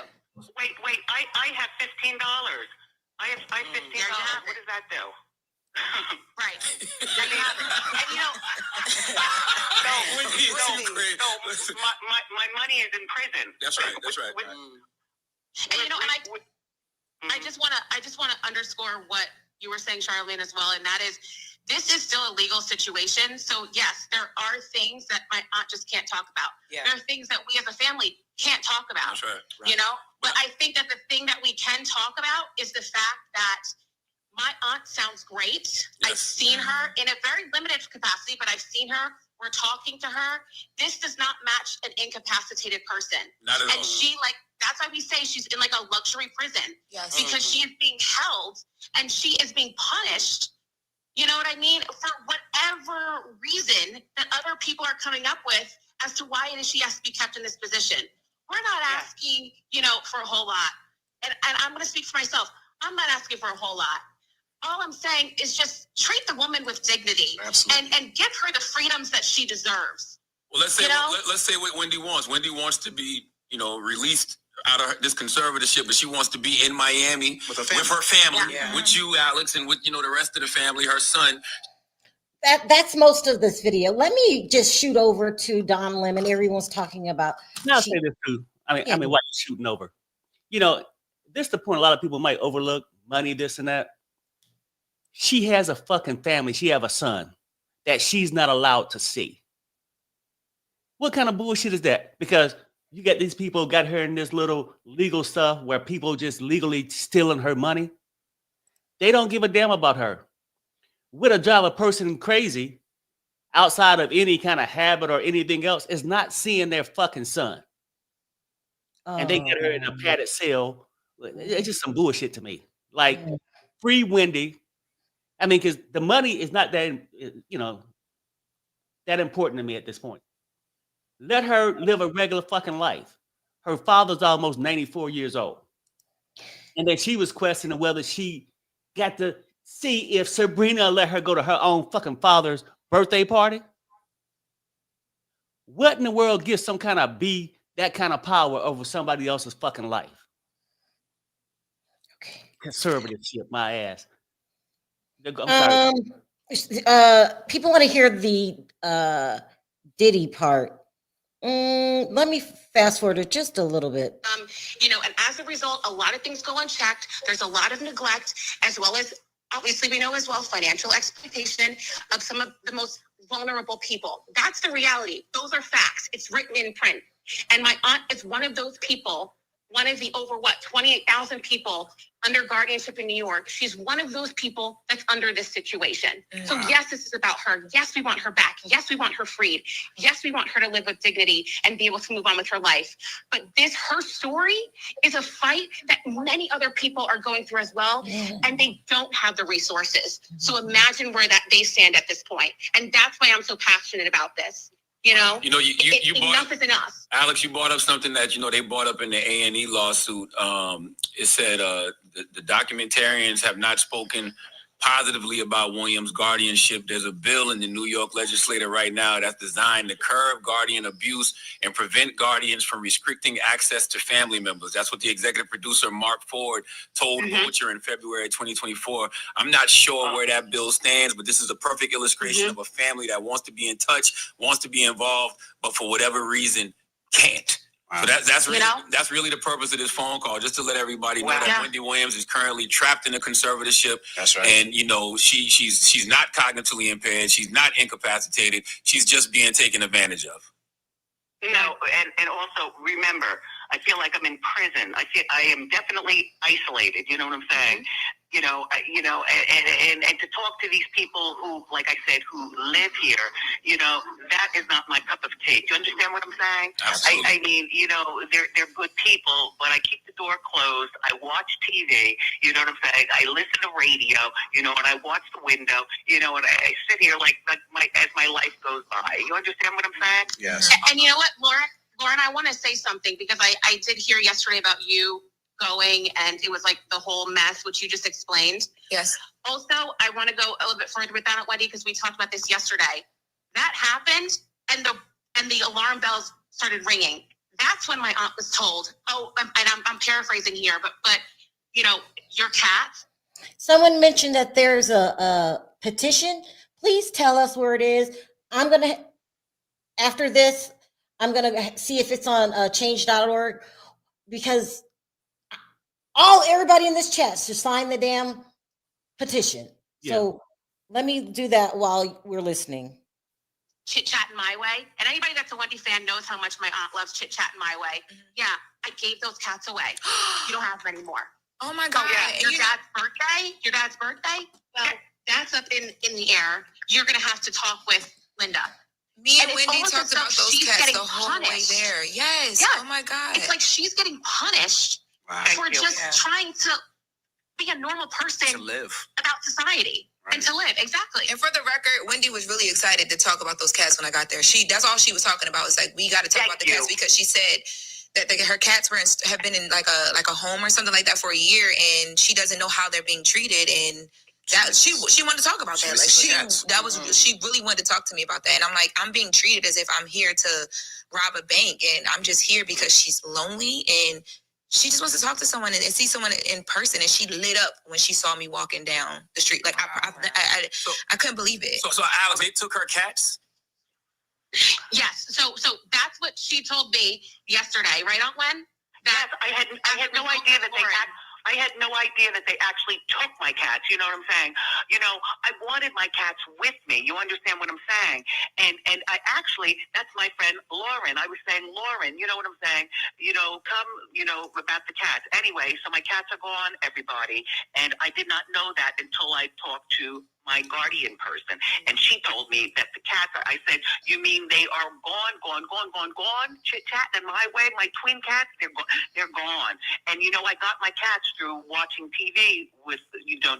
Wait, I have $15. I have $15. What does that do? Right. There you have it. And you know, my money is in prison. That's right. That's right. and you know, and I just wanna underscore what you were saying, Charlene, as well, and that is, this is still a legal situation. So yes, there are things that my aunt just can't talk about. Yeah. There are things that we as a family can't talk about. That's right. You know, but I think that the thing that we can talk about is the fact that my aunt sounds great. Yes. I've seen her in a very limited capacity, but I've seen her. We're talking to her. This does not match an incapacitated person. Not at all. And she, like, that's why we say she's in like a luxury prison. Yes. Because she is being held and she is being punished. You know what I mean? For whatever reason that other people are coming up with as to why it is she has to be kept in this position. We're not asking, you know, for a whole lot. And I'm going to speak for myself. I'm not asking for a whole lot. All I'm saying is just treat the woman with dignity. Absolutely. and give her the freedoms that she deserves. Well, let's say what Wendy wants. Wendy wants to be, you know, released out of this conservatorship, but she wants to be in Miami with her family, with you, Alex, and with, you know, the rest of the family, her son. That's most of this video. Let me just shoot over to Don Lemon. Everyone's talking about. Now, I'll say this too. I mean, why you shooting over? You know, this is the point a lot of people might overlook, money, this and that. She has a fucking family. She have a son that she's not allowed to see. What kind of bullshit is that? Because you got these people got her in this little legal stuff where people just legally stealing her money. They don't give a damn about her. What a drive a person crazy outside of any kind of habit or anything else is not seeing their fucking son. And they get her in a padded cell. It's just some bullshit to me. Like, free Wendy. I mean, because the money is not that, you know, that important to me at this point. Let her live a regular fucking life. Her father's almost 94 years old. And then she was questioning whether she got to see if Sabrina let her go to her own fucking father's birthday party. What in the world gives some kind of that kind of power over somebody else's fucking life? Okay. Conservatorship, my ass. I'm sorry. People want to hear the Diddy part. Let me fast forward it just a little bit. You know, and as a result, a lot of things go unchecked. There's a lot of neglect, as well as, obviously, we know as well, financial exploitation of some of the most vulnerable people. That's the reality. Those are facts. It's written in print. And my aunt is one of those people, one of the over 28,000 people under guardianship in New York. She's one of those people that's under this situation. Yeah. So yes, this is about her. Yes, we want her back. Yes, we want her freed. Yes, we want her to live with dignity and be able to move on with her life. But her story is a fight that many other people are going through as well. Yeah. And they don't have the resources. So imagine where they stand at this point. And that's why I'm so passionate about this. You know, you enough is enough. Alex, you brought up something that, you know, they brought up in the A&E lawsuit. It said the documentarians have not spoken positively about Williams' guardianship. There's a bill in the New York legislature right now that's designed to curb guardian abuse and prevent guardians from restricting access to family members. That's what the executive producer, Mark Ford, told Vulture in February 2024. I'm not sure where that bill stands, but this is a perfect illustration of a family that wants to be in touch, wants to be involved, but for whatever reason, can't. So that's really the purpose of this phone call, just to let everybody know that Wendy Williams is currently trapped in a conservatorship. That's right. And she's not cognitively impaired, she's not incapacitated, she's just being taken advantage of. And also remember, I feel like I'm in prison. I am definitely isolated. You know what I'm saying? And to talk to these people who, like I said, who live here, that is not my cup of tea. Do you understand what I'm saying? Absolutely. I mean, they're good people, but I keep the door closed. I watch TV. You know what I'm saying? I listen to radio. And I watch the window. And I sit here as my life goes by. You understand what I'm saying? Yes. And you know what, Lauren, I want to say something because I did hear yesterday about you going and it was like the whole mess, which you just explained. Yes. Also, I want to go a little bit further with that, Wendy, because we talked about this yesterday. That happened and the alarm bells started ringing. That's when my aunt was told, I'm paraphrasing here, but your cat. Someone mentioned that there's a petition. Please tell us where it is. After this, I'm going to see if it's on change.org because everybody in this chat should sign the damn petition. Yeah. So let me do that while we're listening. Chit Chatting My Way. And anybody that's a Wendy fan knows how much my aunt loves Chit Chatting My Way. Yeah, I gave those cats away. You don't have them anymore. Oh my God. Your dad's birthday? Well, that's up in the air. You're going to have to talk with Linda. Me and Wendy talked about those cats the whole way there. Yes. Yeah. Oh my God. It's like she's getting punished for just trying to be a normal person to live about society and to live. Exactly. And for the record, Wendy was really excited to talk about those cats when I got there. That's all she was talking about. It's like, we got to talk about the cats because she said that her cats have been in like a home or something like that for a year, and she doesn't know how they're being treated. And that she wanted to talk about that. Like she really wanted to talk to me about that. And I'm like, I'm being treated as if I'm here to rob a bank, and I'm just here because she's lonely and she just wants to talk to someone and see someone in person. And she lit up when she saw me walking down the street. Like I couldn't believe it. So Alex, they took her cats? Yes. So that's what she told me yesterday, right, Aunt Wen? Yes, I had no idea that I had no idea that they actually took my cats. You know what I'm saying? I wanted my cats with me. You understand what I'm saying? And I actually, that's my friend Lauren. I was saying, Lauren, you know what I'm saying? Come, about the cats. Anyway, so my cats are gone, everybody. And I did not know that until I talked to my guardian person. And she told me that the cats, I said, you mean they are gone, Chit-chatting my way, my twin cats, they're gone. And, I got my cats through watching TV with,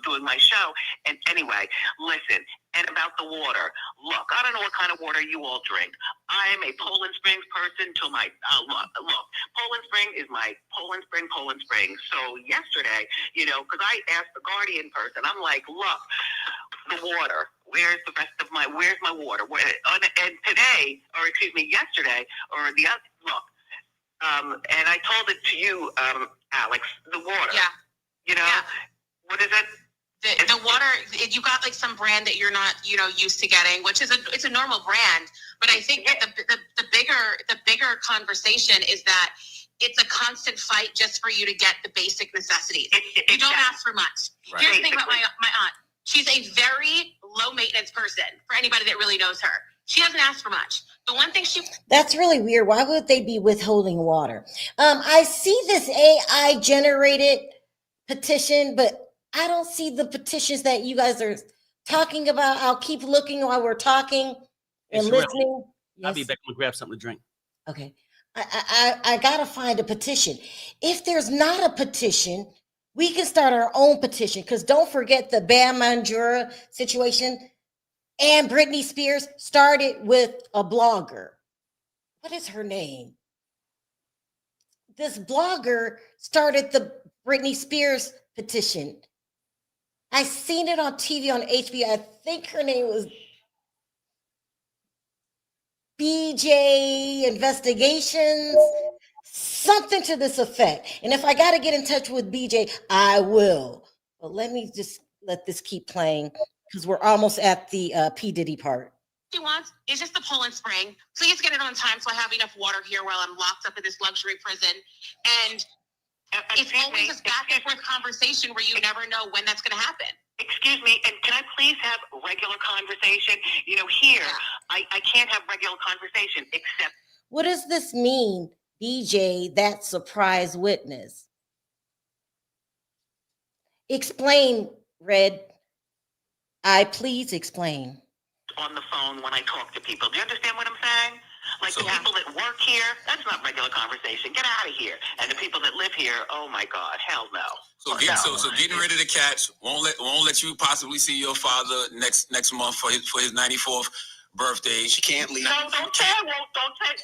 doing my show. And anyway, listen, and about the water. Look, I don't know what kind of water you all drink. I'm a Poland Springs person till my, look, Poland Spring is my Poland Spring. So yesterday, because I asked the guardian person, I'm like, look, the water. Where's my water? And today, or excuse me, yesterday, or the other, look, and I told it to you, Alex, the water. Yeah. What is it? The water, you got like some brand that you're not, used to getting, which is it's a normal brand. But I think that the bigger conversation is that it's a constant fight just for you to get the basic necessities. You don't ask for much. Right. Here's the thing about my aunt. She's a very low maintenance person for anybody that really knows her. She doesn't ask for much. The one thing that's really weird. Why would they be withholding water? I see this AI generated petition, but I don't see the petitions that you guys are talking about. I'll keep looking while we're talking and listening. Yes. I'll be back. I'm gonna grab something to drink. Okay. I gotta find a petition. If there's not a petition, we can start our own petition, because don't forget the Bam Margera situation. And Britney Spears started with a blogger. What is her name? This blogger started the Britney Spears petition. I seen it on TV on HBO. I think her name was BJ Investigations, something to this effect. And if I got to get in touch with BJ, I will. But let me just let this keep playing because we're almost at the P. Diddy part. She wants is just the Poland Spring. Please get it on time so I have enough water here while I'm locked up in this luxury prison. And it's always this back and forth conversation where you never know when that's going to happen. Excuse me, and can I please have regular conversation? You know, here, I can't have regular conversation except. What does this mean, DJ, that surprise witness? Explain, Red. Please explain. On the phone when I talk to people. Do you understand what I'm saying? Like the people that work here, that's not regular conversation. Get out of here. And the people that live here, oh my God, hell no. So getting rid of the cats won't let you possibly see your father next month for his 94th birthday. She can't leave. No, don't say I won't. Don't say I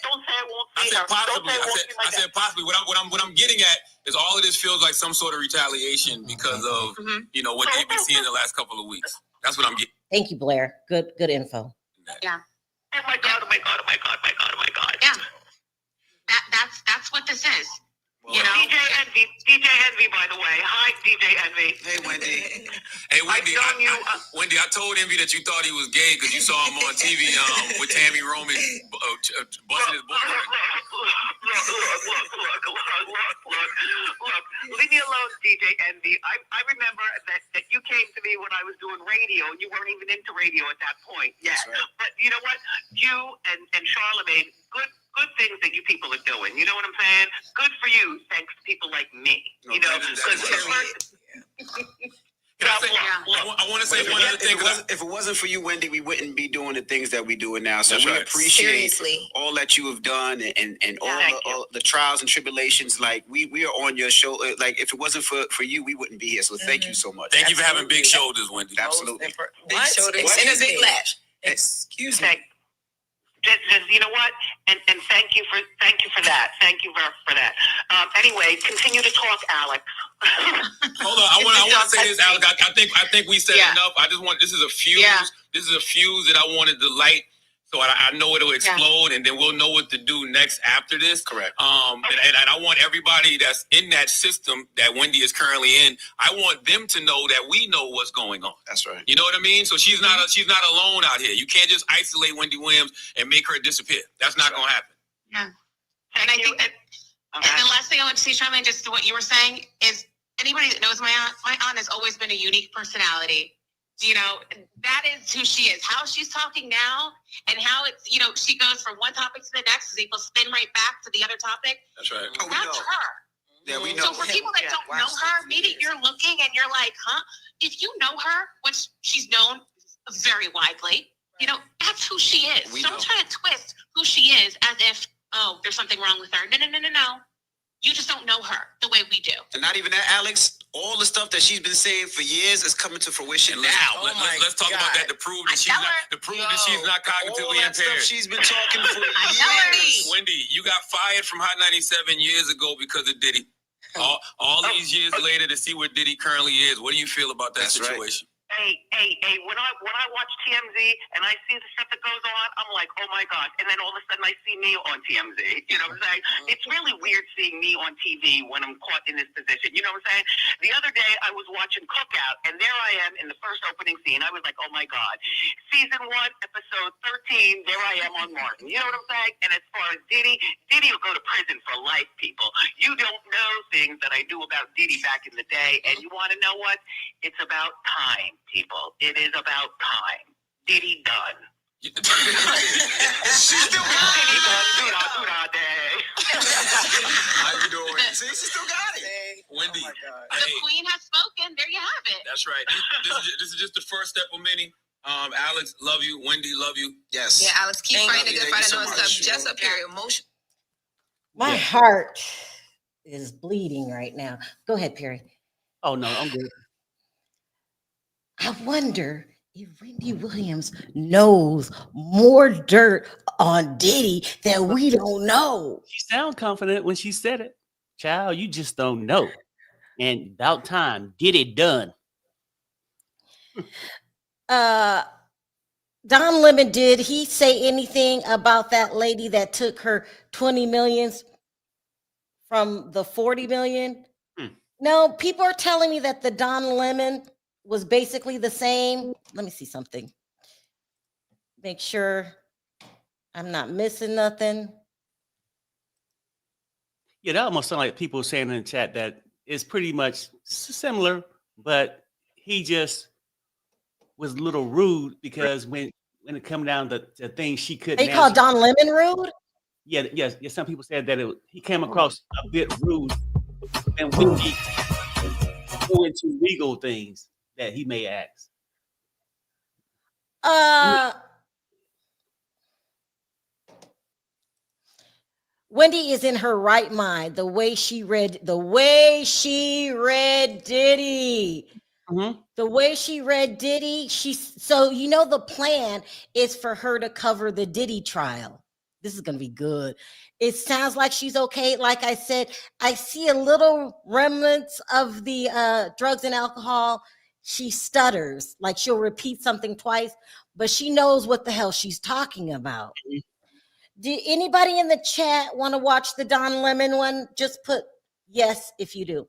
won't see her. Possibly. I said possibly. What I'm getting at is all of this feels like some sort of retaliation because of what they've been seeing the last couple of weeks. That's what I'm getting. Thank you, Blair. Good info. Yeah. Oh my God, oh my God, oh my God, oh my God, oh my God. Yeah. That's what this is. Well, DJ Envy, by the way. Hi, DJ Envy. Hey, Wendy. Hey, Wendy. Wendy, I told Envy that you thought he was gay because you saw him on TV with Tammy Roman busting his book. Look. Leave me alone, DJ Envy. I remember that you came to me when I was doing radio, and you weren't even into radio at that point yet. Right. But you know what? You and Charlemagne, good things that you people are doing. You know what I'm saying? Good for you, thanks to people like me. You know, because I want to say one other thing. If it wasn't for you, Wendy, we wouldn't be doing the things that we're doing now. So we appreciate all that you have done and all the trials and tribulations. Like we are on your show. Like if it wasn't for you, we wouldn't be here. So thank you so much. Thank you for having big shoulders, Wendy. Absolutely. Big shoulders and a big lash. Excuse me. Just you know what, and thank you for that. Thank you for that. Anyway, continue to talk, Alex. Hold on, I want to say this, Alex. I think we said enough. I just want this is a fuse. Yeah. This is a fuse that I wanted to light, so I know it'll explode, and then we'll know what to do next after this. Correct. And I want everybody that's in that system that Wendy is currently in. I want them to know that we know what's going on. That's right. You know what I mean? So she's not alone out here. You can't just isolate Wendy Williams and make her disappear. That's not going to happen. Yeah. And I think that and the last thing I want to say, Charmaine, just to what you were saying, is anybody that knows my aunt has always been a unique personality. You know, that is who she is. How she's talking now and how it's, she goes from one topic to the next is able to spin right back to the other topic. That's right. That's her. Yeah, we know. So for people that don't know her, maybe you're looking and you're like, huh? If you know her, which she's known very widely, that's who she is. Don't try to twist who she is as if, there's something wrong with her. No. You just don't know her the way we do. And not even that, Alex. All the stuff that she's been saying for years is coming to fruition now. Let's talk about that to prove that she's not cognitively impaired. Stuff she's been talking for years. Wendy, you got fired from Hot 97 years ago because of Diddy. All these years later to see where Diddy currently is. What do you feel about that situation? Hey, when I watch TMZ and I see the stuff that goes on, I'm like, oh my God. And then all of a sudden I see me on TMZ. You know what I'm saying? It's really weird seeing me on TV when I'm caught in this position. You know what I'm saying? The other day I was watching Cookout and there I am in the first opening scene. I was like, oh my God. Season 1, episode 13, there I am on Martin. You know what I'm saying? And as far as Diddy will go to prison for life, people. You don't know things that I do about Diddy back in the day. And you want to know what? It's about time. People, it is about time. Diddy done. She's still got it. How you doing? See, she still got it. Wendy, the queen has spoken. There you have it. That's right. This is just the first step of many. Alex, love you. Wendy, love you. Yes. Yeah, Alex, keep fighting the good fight. I know it's just up here, emotion. My heart is bleeding right now. Go ahead, Perry. Oh no, I'm good. I wonder if Wendy Williams knows more dirt on Diddy that we don't know. She sounded confident when she said it. Child, you just don't know. And about time, Diddy done. Uh, Don Lemon, did he say anything about that lady that took her 20 millions from the 40 million? Hmm. No, people are telling me that the Don Lemon was basically the same. Let me see something. Make sure I'm not missing nothing. Yeah, that almost sounds like people saying in the chat that it's pretty much similar, but he just was a little rude because when it come down to things she couldn't They call answer. Don Lemon rude? Yeah, yes, yes. Some people said that he came across a bit rude, and when he go into legal things that he may ask. Wendy is in her right mind. The way she read Diddy. Mm-hmm. The way she read Diddy, so the plan is for her to cover the Diddy trial. This is going to be good. It sounds like she's okay. Like I said, I see a little remnants of the drugs and alcohol. She stutters, like she'll repeat something twice, but she knows what the hell she's talking about. Do anybody in the chat want to watch the Don Lemon one? Just put yes if you do.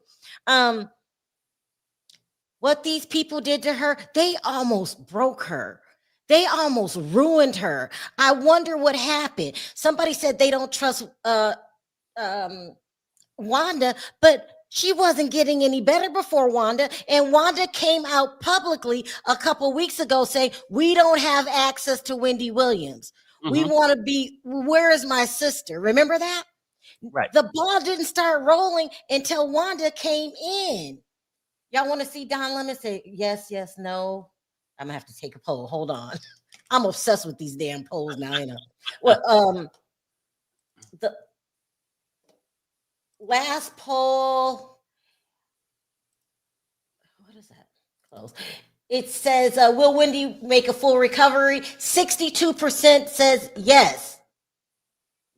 What these people did to her, they almost broke her. They almost ruined her. I wonder what happened. Somebody said they don't trust Wanda, but she wasn't getting any better before Wanda. And Wanda came out publicly a couple weeks ago saying, we don't have access to Wendy Williams. Mm-hmm. We want to be, where is my sister? Remember that? Right. The ball didn't start rolling until Wanda came in. Y'all want to see Don Lemon say yes, yes, no? I'm gonna have to take a poll. Hold on. I'm obsessed with these damn polls now. Well, the last poll. What is that? Close. It says, will Wendy make a full recovery? 62% says yes.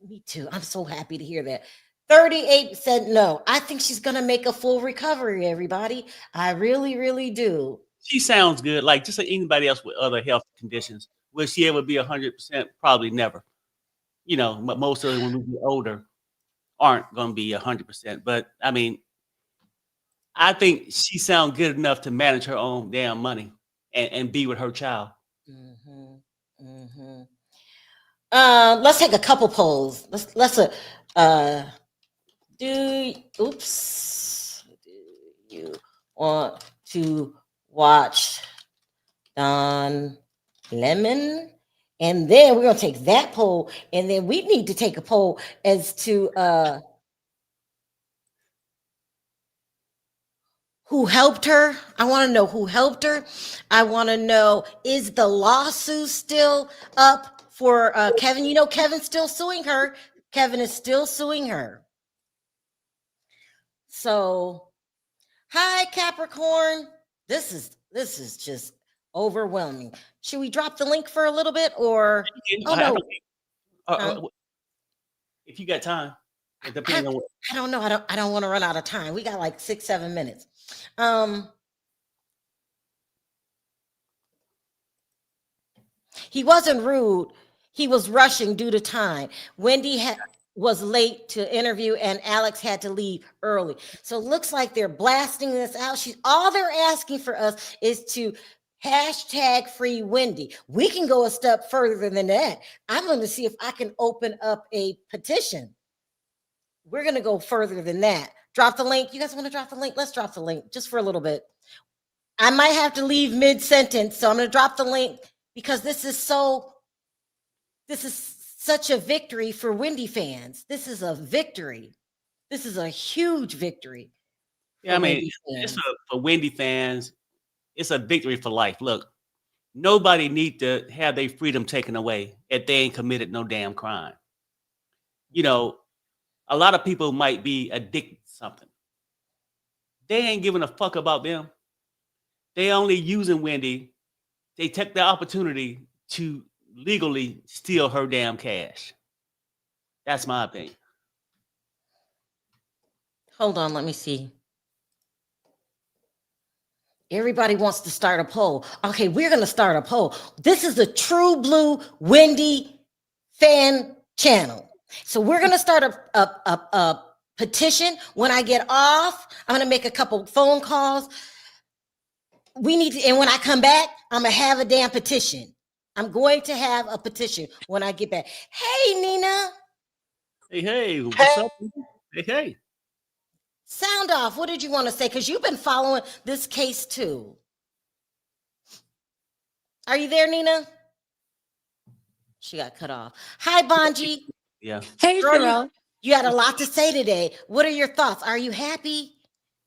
Me too. I'm so happy to hear that. 38 said no. I think she's going to make a full recovery, everybody. I really, really do. She sounds good. Like just like anybody else with other health conditions. Will she ever be 100%? Probably never. But most of them when we get older aren't going to be 100%. But I mean, I think she sounds good enough to manage her own damn money and be with her child. Mm-hmm. Mm-hmm. Let's take a couple polls. Let's do you want to watch Don Lemon? And then we're gonna take that poll, and then we need to take a poll as to who helped her. I want to know who helped her. I want to know, is the lawsuit still up for Kevin? Kevin's still suing her. Kevin is still suing her. So, hi Capricorn. This is just overwhelming. Should we drop the link for a little bit, or if you got time? It depends on what. I don't know. I don't want to run out of time. We got like 6-7 minutes. He wasn't rude. He was rushing due to time. Wendy was late to interview, and Alex had to leave early. So it looks like they're blasting this out. All they're asking for us is to hashtag free Wendy. We can go a step further than that. I'm going to see if I can open up a petition. We're going to go further than that. Drop the link. You guys want to drop the link? Let's drop the link just for a little bit. I might have to leave mid-sentence, so I'm going to drop the link because this is such a victory for Wendy fans. This is a victory. This is a huge victory. Yeah, I mean, for Wendy fans, it's a victory for life. Look, nobody need to have their freedom taken away if they ain't committed no damn crime. A lot of people might be addicted to something. They ain't giving a fuck about them. They only using Wendy. They took the opportunity to legally steal her damn cash. That's my opinion. Hold on, let me see. Everybody wants to start a poll. Okay, we're going to start a poll. This is a True Blue Wendy fan channel. So we're going to start a petition. When I get off, I'm going to make a couple phone calls. We need to, and when I come back, I'm going to have a damn petition. I'm going to have a petition when I get back. Hey, Nina. Hey, what's up? Hey. Sound off. What did you want to say? Because you've been following this case too. Are you there, Nina? She got cut off. Hi, Bonji. Yeah. Hey, Sharrell. You had a lot to say today. What are your thoughts? Are you happy?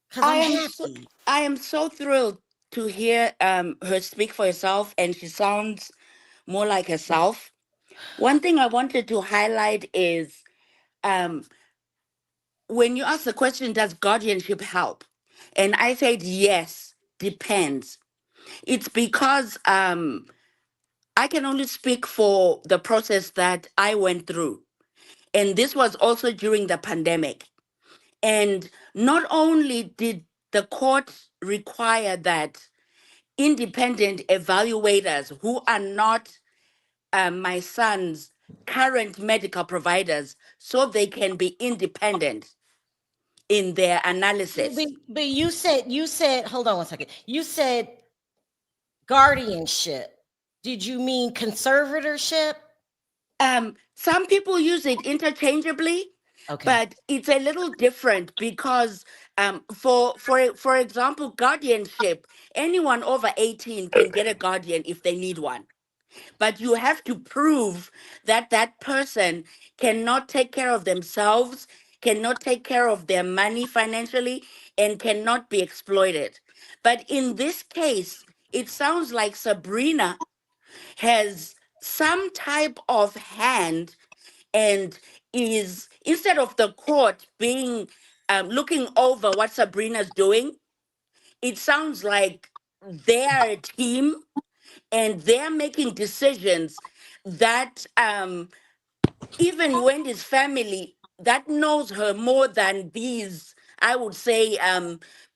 Because I'm happy. I am so thrilled to hear her speak for herself, and she sounds more like herself. One thing I wanted to highlight is when you ask the question, does guardianship help? And I said, yes, depends. It's because I can only speak for the process that I went through. And this was also during the pandemic. And not only did the court require that independent evaluators who are not my son's current medical providers, so they can be independent in their analysis. But you said, hold on one second. You said guardianship. Did you mean conservatorship? Some people use it interchangeably, but it's a little different because for example, guardianship, anyone over 18 can get a guardian if they need one. But you have to prove that that person cannot take care of themselves, cannot take care of their money financially, and cannot be exploited. But in this case, it sounds like Sabrina has some type of hand and is, instead of the court being looking over what Sabrina's doing, it sounds like they're a team and they're making decisions that even Wendy's family that knows her more than these, I would say,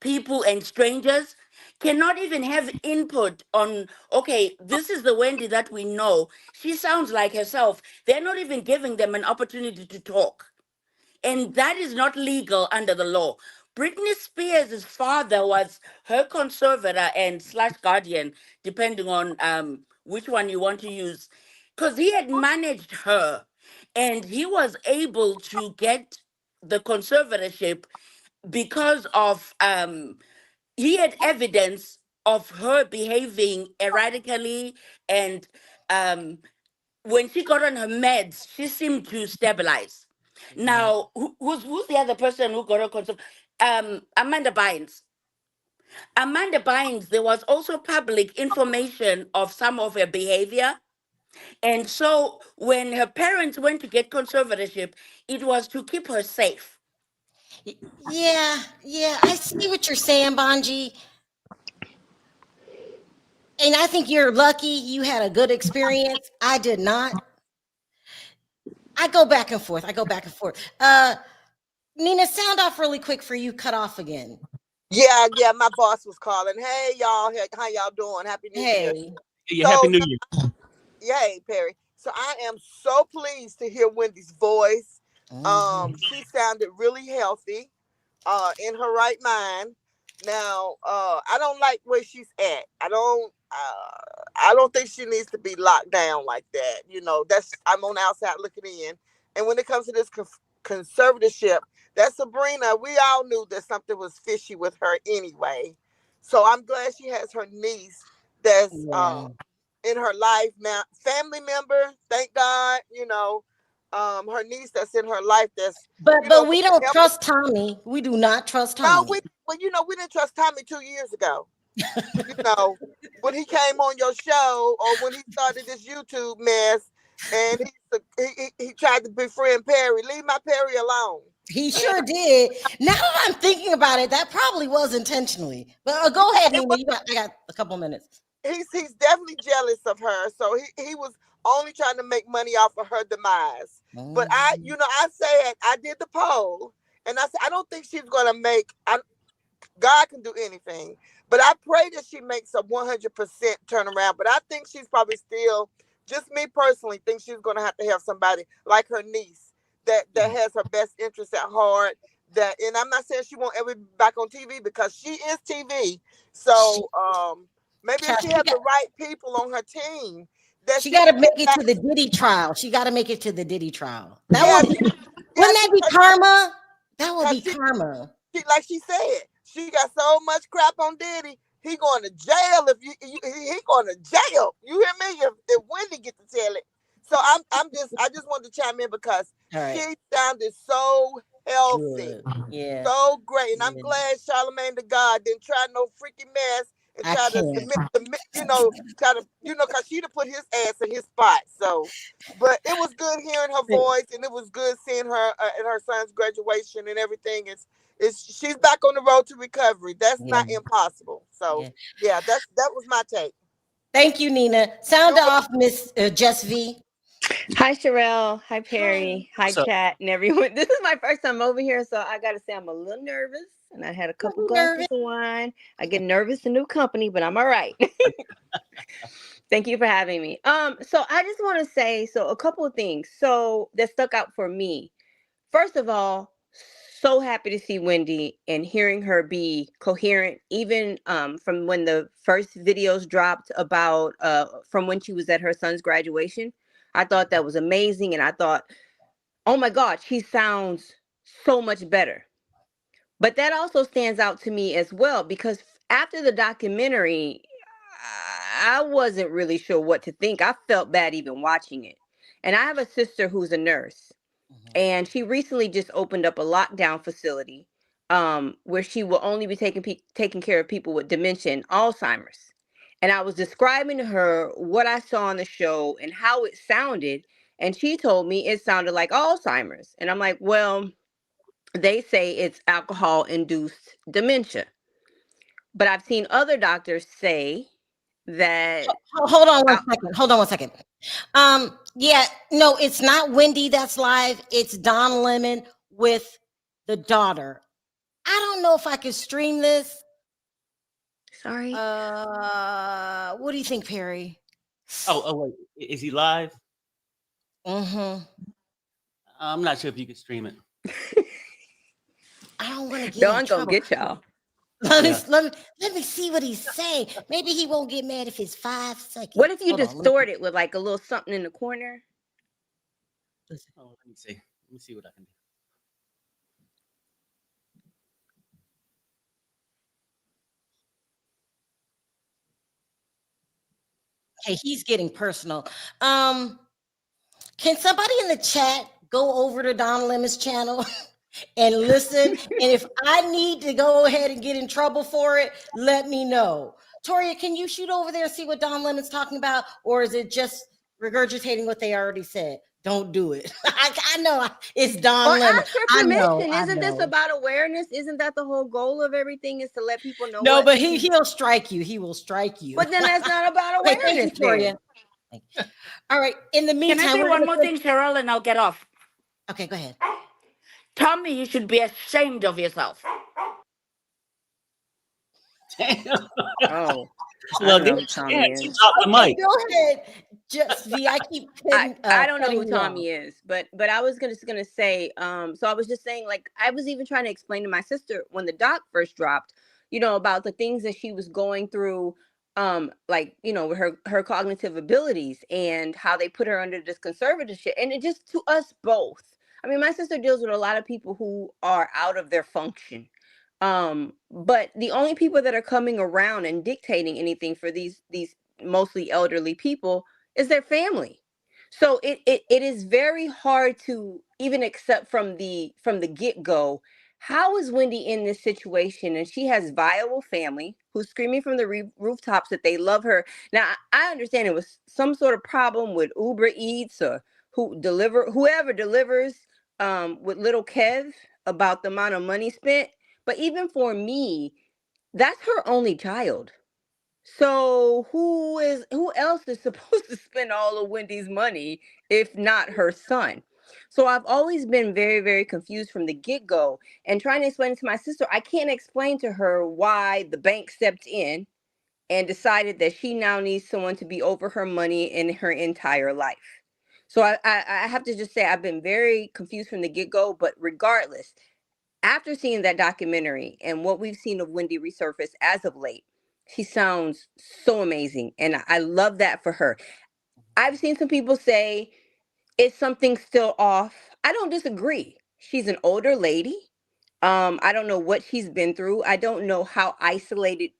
people and strangers cannot even have input on, okay, this is the Wendy that we know. She sounds like herself. They're not even giving them an opportunity to talk. And that is not legal under the law. Britney Spears' father was her conservator and / guardian, depending on which one you want to use, because he had managed her and he was able to get the conservatorship because of he had evidence of her behaving erratically, and when she got on her meds, she seemed to stabilize. Now, who's the other person who got her Amanda Bynes. Amanda Bynes, there was also public information of some of her behavior. And so when her parents went to get conservatorship, it was to keep her safe. Yeah, I see what you're saying, Bonji. And I think you're lucky you had a good experience. I did not. I go back and forth. Nina, sound off really quick for you. Cut off again. Yeah, my boss was calling. Hey, y'all. How y'all doing? Happy New Year. Yeah, Happy New Year. Yay, Perry. So I am so pleased to hear Wendy's voice. She sounded really healthy, in her right mind. Now, I don't like where she's at. I don't think she needs to be locked down like that. You know, I'm on the outside looking in. And when it comes to this conservatorship, that Sabrina, we all knew that something was fishy with her anyway. So I'm glad she has her niece that's in her life now. Family member, thank God, you know. Her niece that's in her life but we don't trust Tommy. We do not trust Tommy. No, we didn't trust Tommy 2 years ago. You know, when he came on your show or when he started this YouTube mess and he tried to befriend Perry. Leave my Perry alone. He sure did. Now that I'm thinking about it, that probably was intentionally. But go ahead, Nina. I got a couple minutes. He's definitely jealous of her. So he was only trying to make money off of her demise. But I said, I did the poll and I said, I don't think she's going to God can do anything, But I pray that she makes a 100% turnaround. But I think she's probably still, just me personally, think she's going to have somebody like her niece that has her best interest at heart. That, and I'm not saying she won't ever be back on TV, because she is TV. So maybe if she has the right people on her team, that she got to make it to the Diddy trial. She got to make it to the Diddy trial. That would wouldn't that be karma? That would be karma. Like she said, she got so much crap on Diddy. He going to jail if he going to jail. You hear me? If Wendy get to tell it. So I just wanted to chime in because she sounded so healthy, so great, and I'm glad Charlamagne the God didn't try no freaky mess and try to because she'd have put his ass in his spot. So, but it was good hearing her voice, and it was good seeing her at her son's graduation and everything. She's back on the road to recovery. That's not impossible. So that was my take. Thank you, Nina. Sound off, Miss Jess V. Hi, Sharrell. Hi, Perry. Hi, chat and everyone. This is my first time over here, so I got to say I'm a little nervous, and I had a couple glasses of wine. I get nervous in new company, but I'm all right. Thank you for having me. So I just want to say a couple of things that stuck out for me. First of all, so happy to see Wendy and hearing her be coherent, even from when the first videos dropped about from when she was at her son's graduation. I thought that was amazing. And I thought, oh my God, she sounds so much better. But that also stands out to me as well, because after the documentary, I wasn't really sure what to think. I felt bad even watching it. And I have a sister who's a nurse, and she recently just opened up a lockdown facility where she will only be taking care of people with dementia and Alzheimer's. And I was describing to her what I saw on the show and how it sounded. And she told me it sounded like Alzheimer's. And I'm like, well, they say it's alcohol-induced dementia. But I've seen other doctors say that... Hold on one second. Yeah, no, it's not Wendy that's live. It's Don Lemon with the daughter. I don't know if I can stream this. Sorry. What do you think, Perry? Oh, wait. Is he live? Mm-hmm. I'm not sure if you can stream it. I don't want to get Dawn's gonna get y'all. Let me see what he's saying. Maybe he won't get mad if it's 5 seconds. What if you distort it with like a little something in the corner? Oh, let me see. Let me see what I can do. Hey, he's getting personal. Can somebody in the chat go over to Don Lemon's channel and listen? And if I need to go ahead and get in trouble for it, let me know. Toria, can you shoot over there and see what Don Lemon's talking about? Or is it just regurgitating what they already said? Don't do it. I know it's Don Lemon. Ask for permission. Isn't this about awareness? Isn't that the whole goal of everything, is to let people know? No, but he'll strike you. He will strike you. But then that's not about awareness. Thank you, Toria. All right. In the meantime, can I say one more thing, Sharrell, and I'll get off? Okay, go ahead. Tommy, you should be ashamed of yourself. Oh, Well, Tommy is. The mic. Go ahead. Just I keep. I don't know who Tommy is, but I was gonna say. So I was just saying, like, I was even trying to explain to my sister when the doc first dropped, about the things that she was going through, like, with her cognitive abilities and how they put her under this conservatorship, and it just, to us both. I mean, my sister deals with a lot of people who are out of their function. But the only people that are coming around and dictating anything for these mostly elderly people is their family. So it is very hard to even accept from the get-go. How is Wendy in this situation? And she has viable family who's screaming from the rooftops that they love her. Now, I understand it was some sort of problem with Uber Eats or whoever delivers with little Kev about the amount of money spent. But even for me, that's her only child. So who else is supposed to spend all of Wendy's money if not her son? So I've always been very, very confused from the get-go, and trying to explain to my sister, I can't explain to her why the bank stepped in and decided that she now needs someone to be over her money in her entire life. So I have to just say I've been very confused from the get-go, but regardless, after seeing that documentary and what we've seen of Wendy resurface as of late, she sounds so amazing. And I love that for her. I've seen some people say, is something still off? I don't disagree. She's an older lady. I don't know what she's been through. I don't know how isolated.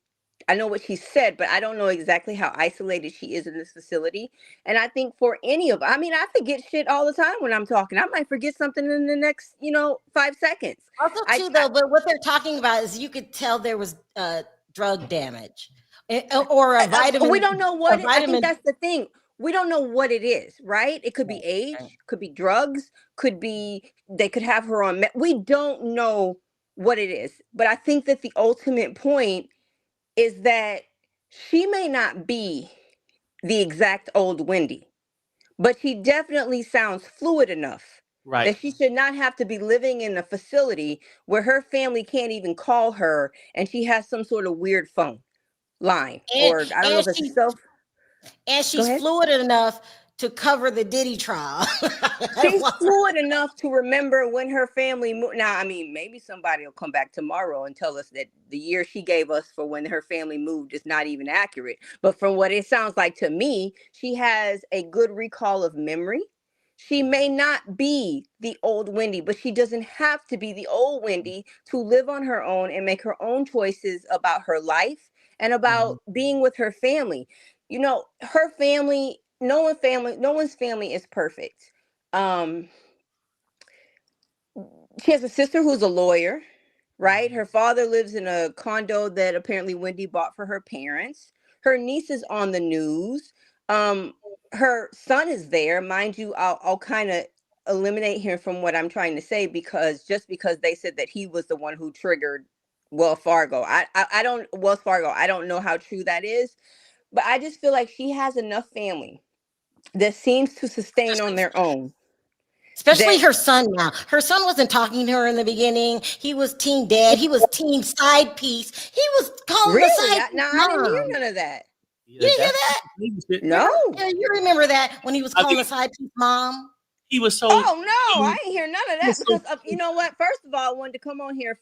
I know what she said, but I don't know exactly how isolated she is in this facility. And I think for any of, I mean, I forget shit all the time when I'm talking. I might forget something in the next, 5 seconds. Also, too, though, but what they're talking about is you could tell there was drug damage or a vitamin. We don't know what. I think vitamin. that's the thing. We don't know what it is, right? It could be age, could be drugs, could be they could have her on. We don't know what it is, but I think that the ultimate point is that she may not be the exact old Wendy, but she definitely sounds fluid enough that she should not have to be living in a facility where her family can't even call her and she has some sort of weird phone line. Or I don't know if it's self. And she's fluid enough to cover the Diddy trial. She's fluid enough to remember when her family moved. Now, I mean, maybe somebody will come back tomorrow and tell us that the year she gave us for when her family moved is not even accurate. But from what it sounds like to me, she has a good recall of memory. She may not be the old Wendy, but she doesn't have to be the old Wendy to live on her own and make her own choices about her life and about being with her family. Her family, no one's family is perfect. She has a sister who's a lawyer, right? Her father lives in a condo that apparently Wendy bought for her parents. Her niece is on the news. Her son is there. Mind you, I'll kind of eliminate him from what I'm trying to say because they said that he was the one who triggered Wells Fargo. I don't know how true that is. But I just feel like she has enough family that seems to sustain on their own. Especially her son now. Her son wasn't talking to her in the beginning. He was team dad. He was team side piece. He was calling the side piece. I didn't hear none of that. You didn't hear that? No. Yeah, you remember that when he was calling the side piece mom? He was so. Oh no, I didn't hear none of that because you know what? First of all, I wanted to come on here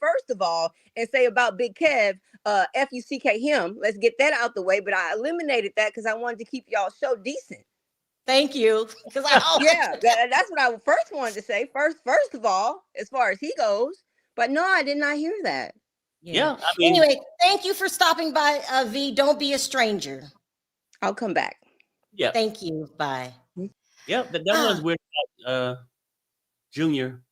and say about Big Kev, F-U-C-K him. Let's get that out the way. But I eliminated that because I wanted to keep y'all show decent. Thank you. That's what I first wanted to say. First of all, as far as he goes. But no, I did not hear that. Yeah. Anyway, thank you for stopping by, V. Don't be a stranger. I'll come back. Yeah. Thank you. Bye. Yep, that was weird. Junior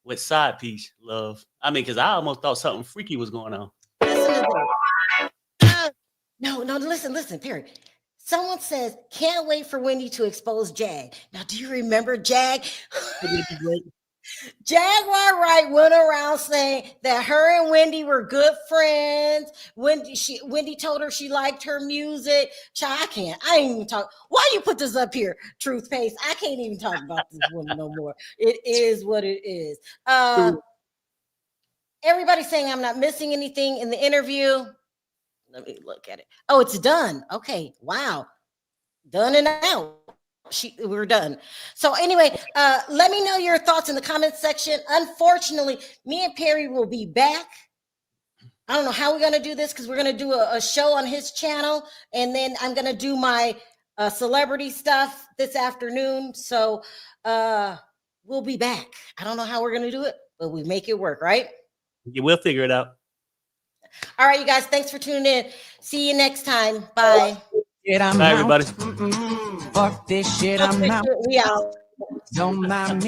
with side piece love. I mean, because I almost thought something freaky was going on. No, listen, Perry. Someone says, can't wait for Wendy to expose Jag. Now, do you remember Jag? Jaguar Wright went around saying that her and Wendy were good friends. Wendy told her she liked her music. Child, I ain't even talk. Why you put this up here, Truth Paste? I can't even talk about this woman no more. It is what it is. Everybody's saying I'm not missing anything in the interview. Let me look at it. Oh, it's done. Okay. Wow. Done and out. We're done. So anyway, let me know your thoughts in the comments section. Unfortunately, me and Perry will be back. I don't know how we're going to do this because we're going to do a show on his channel. And then I'm going to do my celebrity stuff this afternoon. So we'll be back. I don't know how we're going to do it, but we make it work, right? Yeah, we'll figure it out. All right, you guys. Thanks for tuning in. See you next time. Bye. Bye, everybody. Fuck this shit, I'm out. We out. Don't mind me.